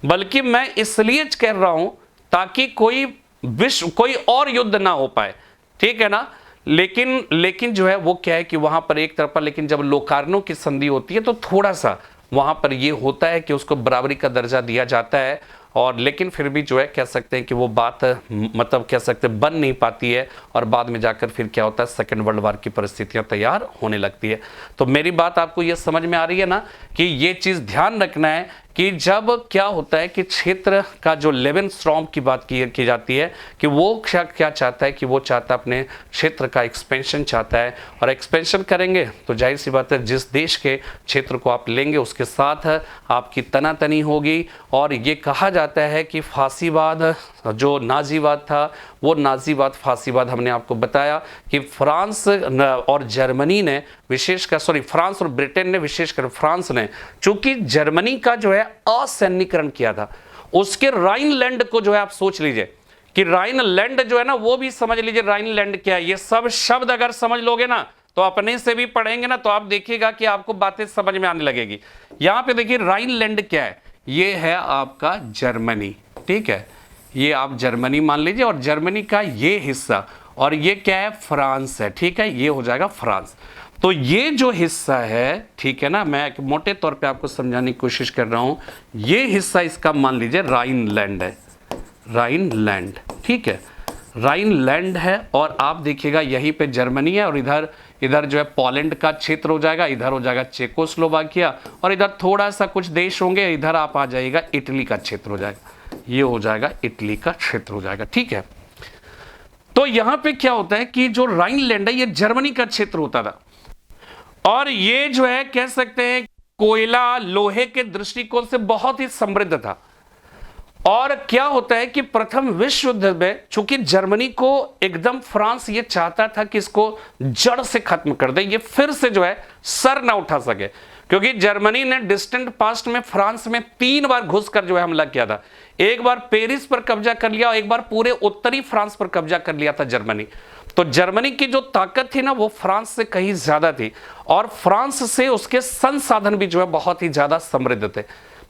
बल्कि मैं इसलिए कह रहा हूं ताकि कोई और युद्ध ना हो पाए, ठीक है ना। लेकिन जो है वो क्या है कि वहां पर एक तरफा, लेकिन जब लोकार्नो की संधि होती है तो थोड़ा सा वहां पर ये होता है कि उसको बराबरी का दर्जा दिया जाता है, और लेकिन फिर भी जो है कह सकते हैं कि वो बात मतलब कह सकते हैं बन नहीं पाती है, और बाद में जाकर फिर क्या होता है, सेकेंड वर्ल्ड वार की परिस्थितियां तैयार होने लगती है। तो मेरी बात आपको ये समझ में आ रही है ना कि ये चीज ध्यान रखना है कि जब क्या होता है कि क्षेत्र का जो लेवेनस्ट्रॉम की बात की जाती है कि वो क्या चाहता है, कि वो चाहता है अपने क्षेत्र का एक्सपेंशन चाहता है, और एक्सपेंशन करेंगे तो जाहिर सी बात है जिस देश के क्षेत्र को आप लेंगे उसके साथ आपकी तनातनी होगी। और ये कहा जाता है कि फांसीवाद जो नाजीवाद था, वो नाजीवाद फांसीवाद हमने आपको बताया कि फ्रांस और जर्मनी ने विशेषकर फ्रांस और ब्रिटेन ने, विशेषकर फ्रांस ने, चूंकि जर्मनी का जो है असैन्यकरण किया था, उसके राइनलैंड को जो है आप सोच लीजिए कि राइनलैंड जो है ना, वो भी समझ लीजिए राइनलैंड क्या है। ये सब शब्द अगर समझ लोगे ना तो अपने से भी पढ़ेंगे ना तो आप देखिएगा कि आपको बातें समझ में आने लगेगी। यहां पे देखिए राइनलैंड क्या है, ये है आपका जर्मनी, ठीक है, ये आप जर्मनी मान लीजिए, और जर्मनी का ये हिस्सा, और ये क्या है, फ्रांस है, ठीक है, ये हो जाएगा फ्रांस। तो ये जो हिस्सा है, ठीक है ना, मैं मोटे तौर पे आपको समझाने की कोशिश कर रहा हूं, ये हिस्सा इसका मान लीजिए राइनलैंड है, राइनलैंड, ठीक है, राइनलैंड है, और आप देखिएगा यहीं पे जर्मनी है, और इधर जो है पोलैंड का क्षेत्र हो जाएगा, इधर हो जाएगा चेकोस्लोवाकिया, और इधर थोड़ा सा कुछ देश होंगे, इधर आप आ जाइएगा इटली का क्षेत्र हो जाएगा, ये हो जाएगा इटली का क्षेत्र हो जाएगा, ठीक है। तो यहां पे क्या होता है कि जो राइनलैंड है ये जर्मनी का क्षेत्र होता था, और ये जो है कह सकते हैं कोयला लोहे के दृष्टिकोण से बहुत ही समृद्ध था। और क्या होता है कि प्रथम विश्व युद्ध में चूंकि जर्मनी को एकदम फ्रांस ये चाहता था कि इसको जड़ से खत्म कर दे, ये फिर से जो है सर ना उठा सके, क्योंकि जर्मनी ने डिस्टेंट पास्ट में फ्रांस में 3 बार घुसकर जो है हमला किया था। एक बार पेरिस पर कब्जा कर लिया, और एक बार पूरे उत्तरी फ्रांस पर कब्जा कर लिया था जर्मनी। तो जर्मनी की जो ताकत थी ना वो फ्रांस से कहीं ज्यादा थी, और फ्रांस से उसके संसाधन भी जो है बहुत ही ज्यादा समृद्ध थे।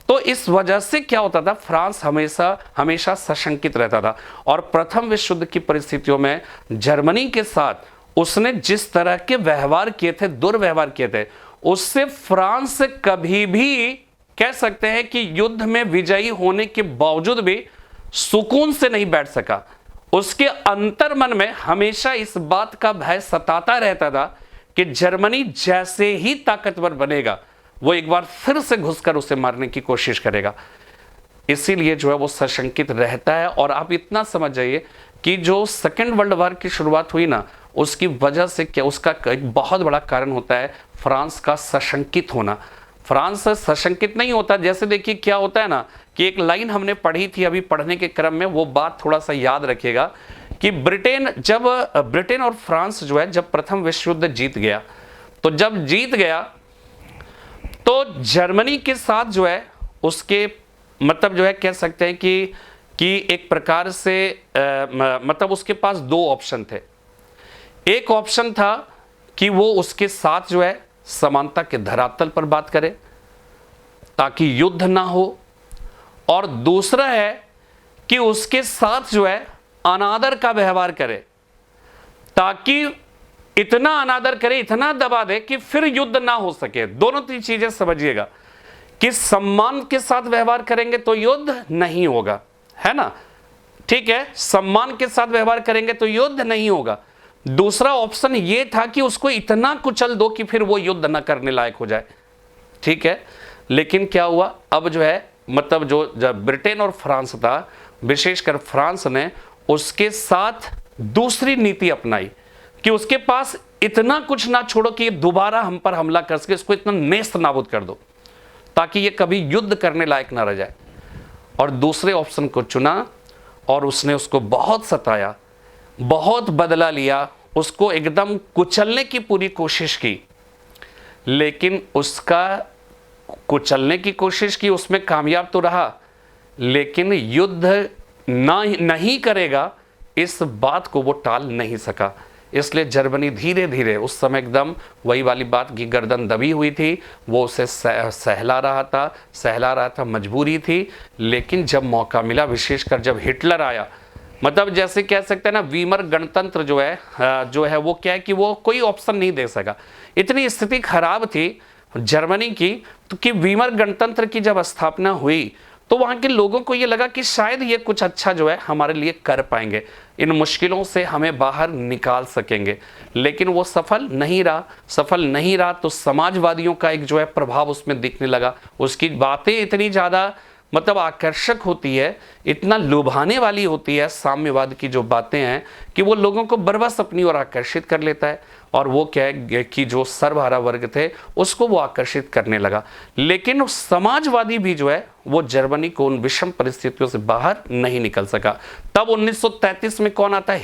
तो इस वजह से क्या होता था, फ्रांस हमेशा सशंकित रहता था, और प्रथम विश्व युद्ध की परिस्थितियों में जर्मनी के साथ उसने जिस तरह के व्यवहार किए थे, दुर्व्यवहार किए थे, उससे फ्रांस कभी भी कह सकते हैं कि युद्ध में विजयी होने के बावजूद भी सुकून से नहीं बैठ सका। उसके अंतर्मन में हमेशा इस बात का भय सताता रहता था कि जर्मनी जैसे ही ताकतवर बनेगा वो एक बार फिर से घुसकर उसे मारने की कोशिश करेगा। इसीलिए जो है वो सशंकित रहता है। और आप इतना समझ जाइए कि जो सेकेंड वर्ल्ड वॉर की शुरुआत हुई ना, उसकी वजह से क्या, उसका एक बहुत बड़ा कारण होता है फ्रांस का सशंकित होना। फ्रांस सशंकित नहीं होता, जैसे देखिए क्या होता है ना कि एक लाइन हमने पढ़ी थी अभी पढ़ने के क्रम में, वो बात थोड़ा सा याद रखिएगा कि ब्रिटेन और फ्रांस जो है जब प्रथम विश्व युद्ध जीत गया, तो जब जीत गया तो जर्मनी के साथ जो है उसके मतलब जो है कह सकते हैं कि एक प्रकार से मतलब उसके पास 2 ऑप्शन थे। एक ऑप्शन था कि वो उसके साथ जो है समानता के धरातल पर बात करे ताकि युद्ध ना हो, और दूसरा है कि उसके साथ जो है अनादर का व्यवहार करे, ताकि इतना अनादर करे, इतना दबा दे कि फिर युद्ध ना हो सके। दोनों तीन चीजें समझिएगा कि सम्मान के साथ व्यवहार करेंगे तो युद्ध नहीं होगा, है ना, ठीक है, सम्मान के साथ व्यवहार करेंगे तो युद्ध नहीं होगा। दूसरा ऑप्शन यह था कि उसको इतना कुचल दो कि फिर वो युद्ध न करने लायक हो जाए, ठीक है। लेकिन क्या हुआ, अब जो है मतलब जो जब ब्रिटेन और फ्रांस था, विशेषकर फ्रांस ने उसके साथ दूसरी नीति अपनाई कि उसके पास इतना कुछ ना छोड़ो कि ये दोबारा हम पर हमला कर सके, इसको इतना नेस्त नाबूद कर दो ताकि ये कभी युद्ध करने लायक ना रह जाए। और दूसरे ऑप्शन को चुना और उसने उसको बहुत सताया, बहुत बदला लिया, उसको एकदम कुचलने की पूरी कोशिश की, लेकिन उसका कुचलने की कोशिश की, उसमें कामयाब तो रहा, लेकिन युद्ध नहीं करेगा इस बात को वो टाल नहीं सका। इसलिए जर्मनी धीरे धीरे उस समय एकदम वही वाली बात की गर्दन दबी हुई थी, वो उसे सहला रहा था, मजबूरी थी। लेकिन जब मौका मिला, विशेषकर जब हिटलर आया, मतलब जैसे कह सकते हैं ना, वीमर गणतंत्र जो है वो क्या है कि वो कोई ऑप्शन नहीं दे सका। इतनी स्थिति खराब थी जर्मनी की, तो कि वीमर गणतंत्र की जब स्थापना हुई तो वहां के लोगों को ये लगा कि शायद ये कुछ अच्छा जो है हमारे लिए कर पाएंगे, इन मुश्किलों से हमें बाहर निकाल सकेंगे। लेकिन वो सफल नहीं रहा। तो समाजवादियों का एक जो है प्रभाव उसमें दिखने लगा। उसकी बातें इतनी ज़्यादा मतलब आकर्षक होती है, इतना लुभाने वाली होती है साम्यवाद की जो बातें हैं, कि वो लोगों को बरबस अपनी ओर आकर्षित कर लेता है। और वो क्या है कि जो सर्वहारा वर्ग थे उसको वो आकर्षित करने लगा। लेकिन समाजवादी भी जो है वो जर्मनी को उन विषम परिस्थितियों से बाहर नहीं निकल सका। तब 1933 में कौन आता है?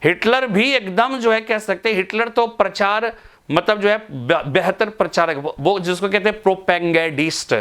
हिटलर भी एकदम जो है कह सकते हैं, हिटलर तो प्रचार मतलब जो है बेहतर प्रचारक, वो जिसको कहते हैं प्रोपेगेंडिस्ट,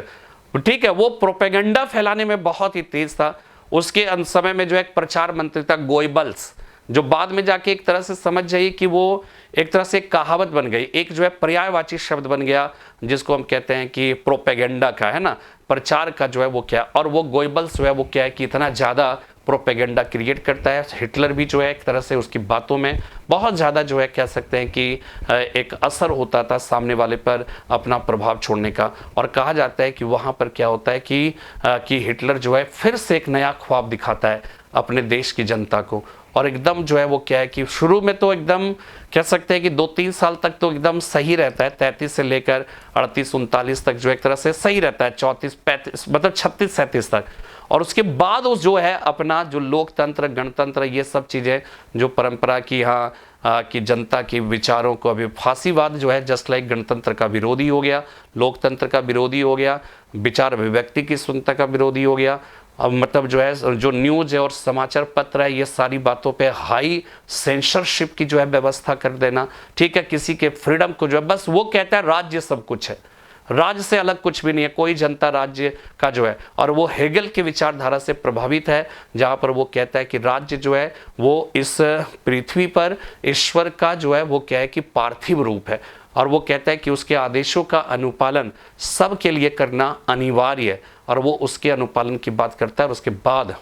ठीक है, वो प्रोपेगेंडा फैलाने में बहुत ही तेज था। उसके समय में जो एक प्रचार मंत्री था गोइबल्स, जो बाद में जाके एक तरह से समझ जाइए कि वो एक तरह से कहावत बन गई, एक जो है पर्यायवाची शब्द बन गया, जिसको हम कहते हैं कि प्रोपेगेंडा का, है ना, प्रचार का जो है वो क्या। और वो गोइबल्स जो है वो क्या है कि इतना ज़्यादा प्रोपेगेंडा क्रिएट करता है। हिटलर भी जो है एक तरह से उसकी बातों में बहुत ज़्यादा जो है कह सकते हैं कि एक असर होता था सामने वाले पर अपना प्रभाव छोड़ने का। और कहा जाता है कि वहाँ पर क्या होता है कि हिटलर जो है फिर से एक नया ख्वाब दिखाता है अपने देश की जनता को। और एकदम जो है वो क्या है कि शुरू में तो एकदम कह सकते हैं कि 2-3 साल तक तो एकदम सही रहता है, 33 से लेकर 38-39 तक जो एक तरह से सही रहता है, 34-35 मतलब 36-37 तक। और उसके बाद वो जो है अपना जो लोकतंत्र, गणतंत्र, ये सब चीज़ें जो परंपरा की कि जनता की विचारों को, अभी फांसीवाद जो है जस्ट लाइक गणतंत्र का विरोधी हो गया, लोकतंत्र का विरोधी हो गया, विचार अभिव्यक्ति की स्वतंत्रता का विरोधी हो गया। अब मतलब जो है जो न्यूज़ है और समाचार पत्र है, ये सारी बातों पे हाई सेंसरशिप की जो है व्यवस्था कर देना, ठीक है, किसी के फ्रीडम को जो है बस वो कहता है राज्य सब कुछ है, राज्य से अलग कुछ भी नहीं है, कोई जनता राज्य का जो है। और वो हेगल की विचारधारा से प्रभावित है, जहाँ पर वो कहता है कि राज्य जो है वो इस पृथ्वी पर ईश्वर का जो है वो क्या है कि पार्थिव रूप है। और वो कहता है कि उसके आदेशों का अनुपालन सबके लिए करना अनिवार्य है। और वो उसके अनुपालन की बात करता है। और उसके बाद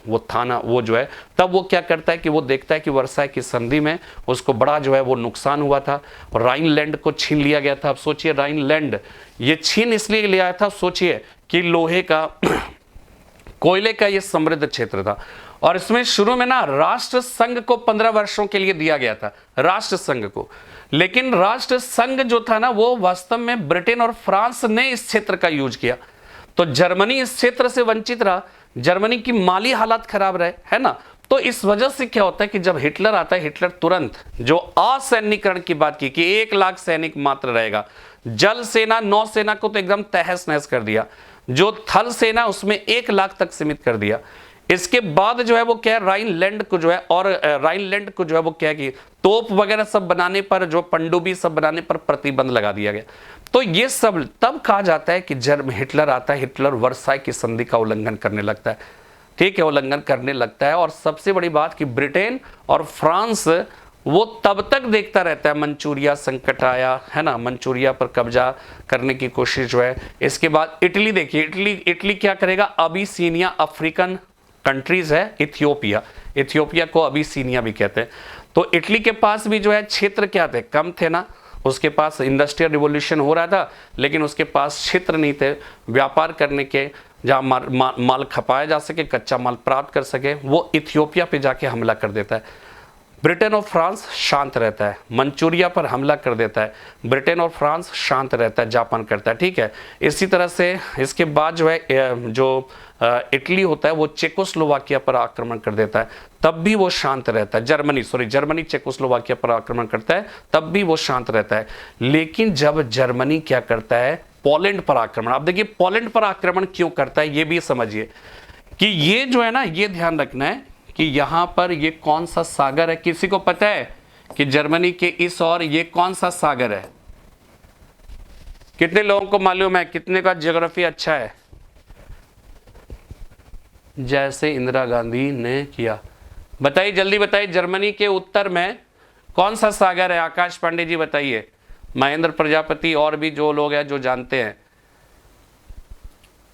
वो जो है तब वो क्या करता है कि वो देखता है कि वर्साई की संधि में उसको बड़ा जो है वो नुकसान हुआ था, और राइनलैंड को छीन लिया गया था। अब सोचिए, राइनलैंड ये छीन इसलिए लिया था, सोचिए कि लोहे का कोयले का ये समृद्ध क्षेत्र था। और इसमें शुरू में ना राष्ट्र संघ को 15 वर्षों के लिए दिया गया था, राष्ट्र संघ को। लेकिन राष्ट्र संघ जो था ना वो वास्तव में ब्रिटेन और फ्रांस ने इस क्षेत्र का यूज किया, तो जर्मनी इस क्षेत्र से वंचित रहा। जर्मनी की माली हालत खराब रहे, है ना। तो इस वजह से क्या होता है कि जब हिटलर आता है, हिटलर तुरंत जो असैन्यकरण की बात की कि 1 लाख सैनिक मात्र रहेगा, जल सेना, नौसेना को तो एकदम तहस नहस कर दिया, जो थल सेना उसमें 1 लाख तक सीमित कर दिया। इसके बाद जो है वो क्या है, राइनलैंड को जो है वो क्या है कि तोप वगैरह सब बनाने पर, जो पनडुब्बी सब बनाने पर प्रतिबंध लगा दिया गया। तो ये सब तब कहा जाता है कि जब हिटलर आता है, हिटलर वर्साई की संधि का उल्लंघन करने लगता है, ठीक है, उल्लंघन करने लगता है। और सबसे बड़ी बात कि ब्रिटेन और फ्रांस वो तब तक देखता रहता है, मंचूरिया संकट आया, है ना, मंचूरिया पर कब्जा करने की कोशिश जो है। इसके बाद इटली देखिए, इटली क्या करेगा, अबिसीनिया, अफ्रीकन कंट्रीज है, इथियोपिया को अबिसीनिया भी कहते हैं। तो इटली के पास भी जो है क्षेत्र क्या थे, कम थे ना, उसके पास इंडस्ट्रियल रिवॉल्यूशन हो रहा था, लेकिन उसके पास क्षेत्र नहीं थे व्यापार करने के, जहाँ माल खपाया जा सके, कच्चा माल प्राप्त कर सके। वो इथियोपिया पे जाके हमला कर देता है। ब्रिटेन और फ्रांस शांत रहता है, मंचूरिया पर हमला कर देता है, ब्रिटेन और फ्रांस शांत रहता है, जापान करता है, ठीक है। इसी तरह से इसके बाद जो है जो इटली होता है वो चेकोस्लोवाकिया पर आक्रमण कर देता है, तब भी वो शांत रहता है। जर्मनी चेकोस्लोवाकिया पर आक्रमण करता है, तब भी वो शांत रहता है। लेकिन जब जर्मनी क्या करता है, पोलैंड पर आक्रमण, आप देखिए पोलैंड पर आक्रमण क्यों करता है, ये भी समझिए कि ये जो है ना, ये ध्यान रखना है कि यहां पर ये कौन सा सागर है, किसी को पता है कि जर्मनी के इस और ये कौन सा सागर है? कितने लोगों को मालूम है? कितने का ज्योग्राफी अच्छा है? जैसे इंदिरा गांधी ने किया, बताइए, जल्दी बताइए। जर्मनी के उत्तर में कौन सा सागर है? आकाश पांडे जी बताइए, महेंद्र प्रजापति और भी जो लोग हैं जो जानते हैं,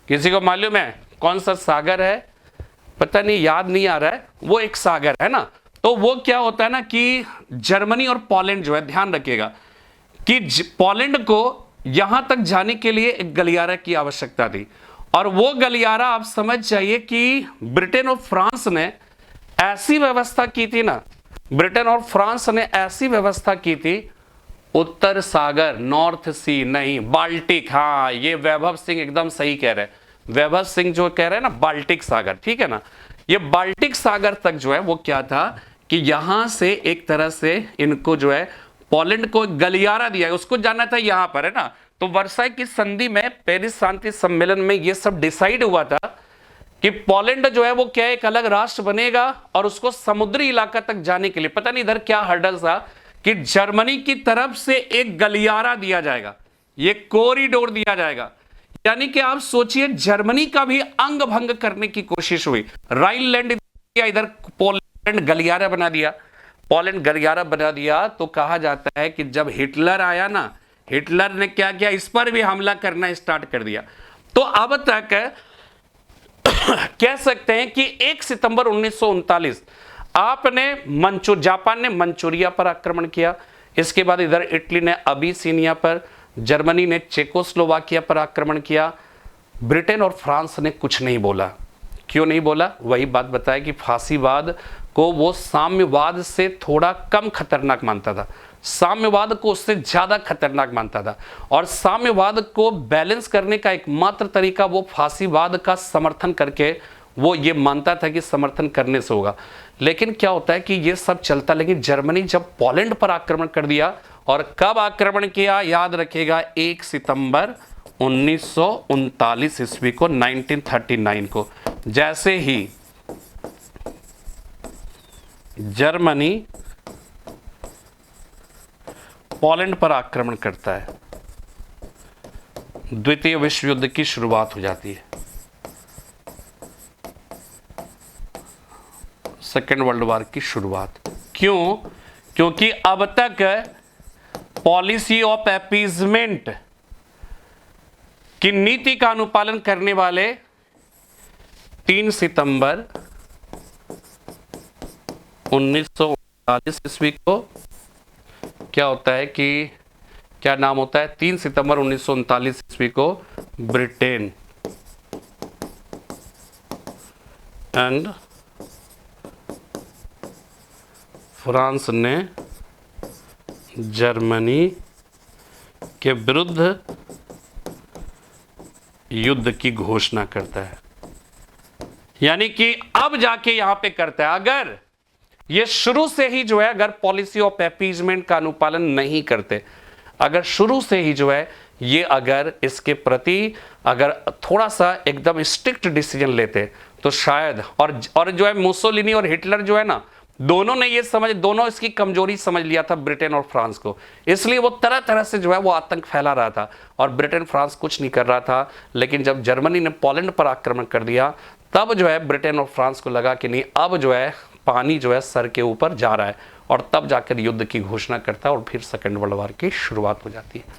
किसी को मालूम है कौन सा सागर है? पता नहीं, याद नहीं आ रहा है, वो एक सागर है ना। तो वो क्या होता है ना कि जर्मनी और पोलैंड जो है, ध्यान रखिएगा कि पोलैंड को यहां तक जाने के लिए एक गलियारा की आवश्यकता थी, और वो गलियारा आप समझ जाइए कि ब्रिटेन और फ्रांस ने ऐसी व्यवस्था की थी ना, ब्रिटेन और फ्रांस ने ऐसी व्यवस्था की थी, उत्तर सागर, नॉर्थ सी नहीं, बाल्टिक। हाँ, ये वैभव सिंह एकदम सही कह रहे हैं, वैभव सिंह जो कह रहे हैं ना, बाल्टिक सागर, ठीक है ना। ये बाल्टिक सागर तक जो है वो क्या था कि यहां से एक तरह से इनको जो है पोलैंड को गलियारा दिया है, उसको जाना था यहां पर, है ना। तो वर्साई की संधि में, पेरिस शांति सम्मेलन में ये सब डिसाइड हुआ था कि पोलैंड जो है वो क्या एक अलग राष्ट्र बनेगा, और उसको समुद्री इलाका तक जाने के लिए पता नहीं इधर क्या हर्डल था कि जर्मनी की तरफ से एक गलियारा दिया जाएगा, ये कॉरिडोर दिया जाएगा। यानी कि आप सोचिए, जर्मनी का भी अंग भंग करने की कोशिश हुई। राइनलैंड इधर पोलैंड गलियारा बना दिया, पोलैंड गलियारा बना दिया। तो कहा जाता है कि जब हिटलर आया ना, हिटलर ने क्या किया, इस पर भी हमला करना स्टार्ट कर दिया। तो अब तक कह सकते हैं कि 1 सितंबर 1939 आपने जापान ने मंचूरिया पर आक्रमण किया, इसके बाद इधर इटली ने अबिसिनिया पर, जर्मनी ने चेकोस्लोवाकिया पर आक्रमण किया। ब्रिटेन और फ्रांस ने कुछ नहीं बोला। क्यों नहीं बोला? वही बात बताया कि फांसीवाद को वो साम्यवाद से थोड़ा कम खतरनाक मानता था, साम्यवाद को उससे ज्यादा खतरनाक मानता था, और साम्यवाद को बैलेंस करने का एकमात्र तरीका वो फांसीवाद का समर्थन करके वो ये मानता था कि समर्थन करने से होगा। लेकिन क्या होता है कि ये सब चलता, लेकिन जर्मनी जब पोलैंड पर आक्रमण कर दिया, और कब आक्रमण किया याद रखिएगा, 1 सितंबर 1939 ईस्वी को, 1939 को। जैसे ही जर्मनी पोलैंड पर आक्रमण करता है, द्वितीय विश्व युद्ध की शुरुआत हो जाती है, सेकेंड वर्ल्ड वॉर की शुरुआत। क्यों? क्योंकि अब तक पॉलिसी ऑफ अपीजमेंट की नीति का अनुपालन करने वाले 3 सितंबर 1939 ईस्वी को क्या होता है कि क्या नाम होता है, 3 सितंबर 1939 ईस्वी को ब्रिटेन एंड फ्रांस ने जर्मनी के विरुद्ध युद्ध की घोषणा करता है। यानी कि अब जाके यहां पे करता है। अगर ये शुरू से ही जो है, अगर पॉलिसी ऑफ अपीजमेंट का अनुपालन नहीं करते, अगर शुरू से ही जो है ये अगर इसके प्रति अगर थोड़ा सा एकदम स्ट्रिक्ट डिसीजन लेते, तो शायद, और जो है मुसोलिनी और हिटलर जो है ना, दोनों ने ये दोनों इसकी कमजोरी समझ लिया था ब्रिटेन और फ्रांस को, इसलिए वो तरह तरह से जो है वो आतंक फैला रहा था, और ब्रिटेन फ्रांस कुछ नहीं कर रहा था। लेकिन जब जर्मनी ने पोलैंड पर आक्रमण कर दिया, तब जो है ब्रिटेन और फ्रांस को लगा कि नहीं, अब जो है पानी जो है सर के ऊपर जा रहा है, और तब जाकर युद्ध की घोषणा करता है, और फिर सेकेंड वर्ल्ड वॉर की शुरुआत हो जाती है।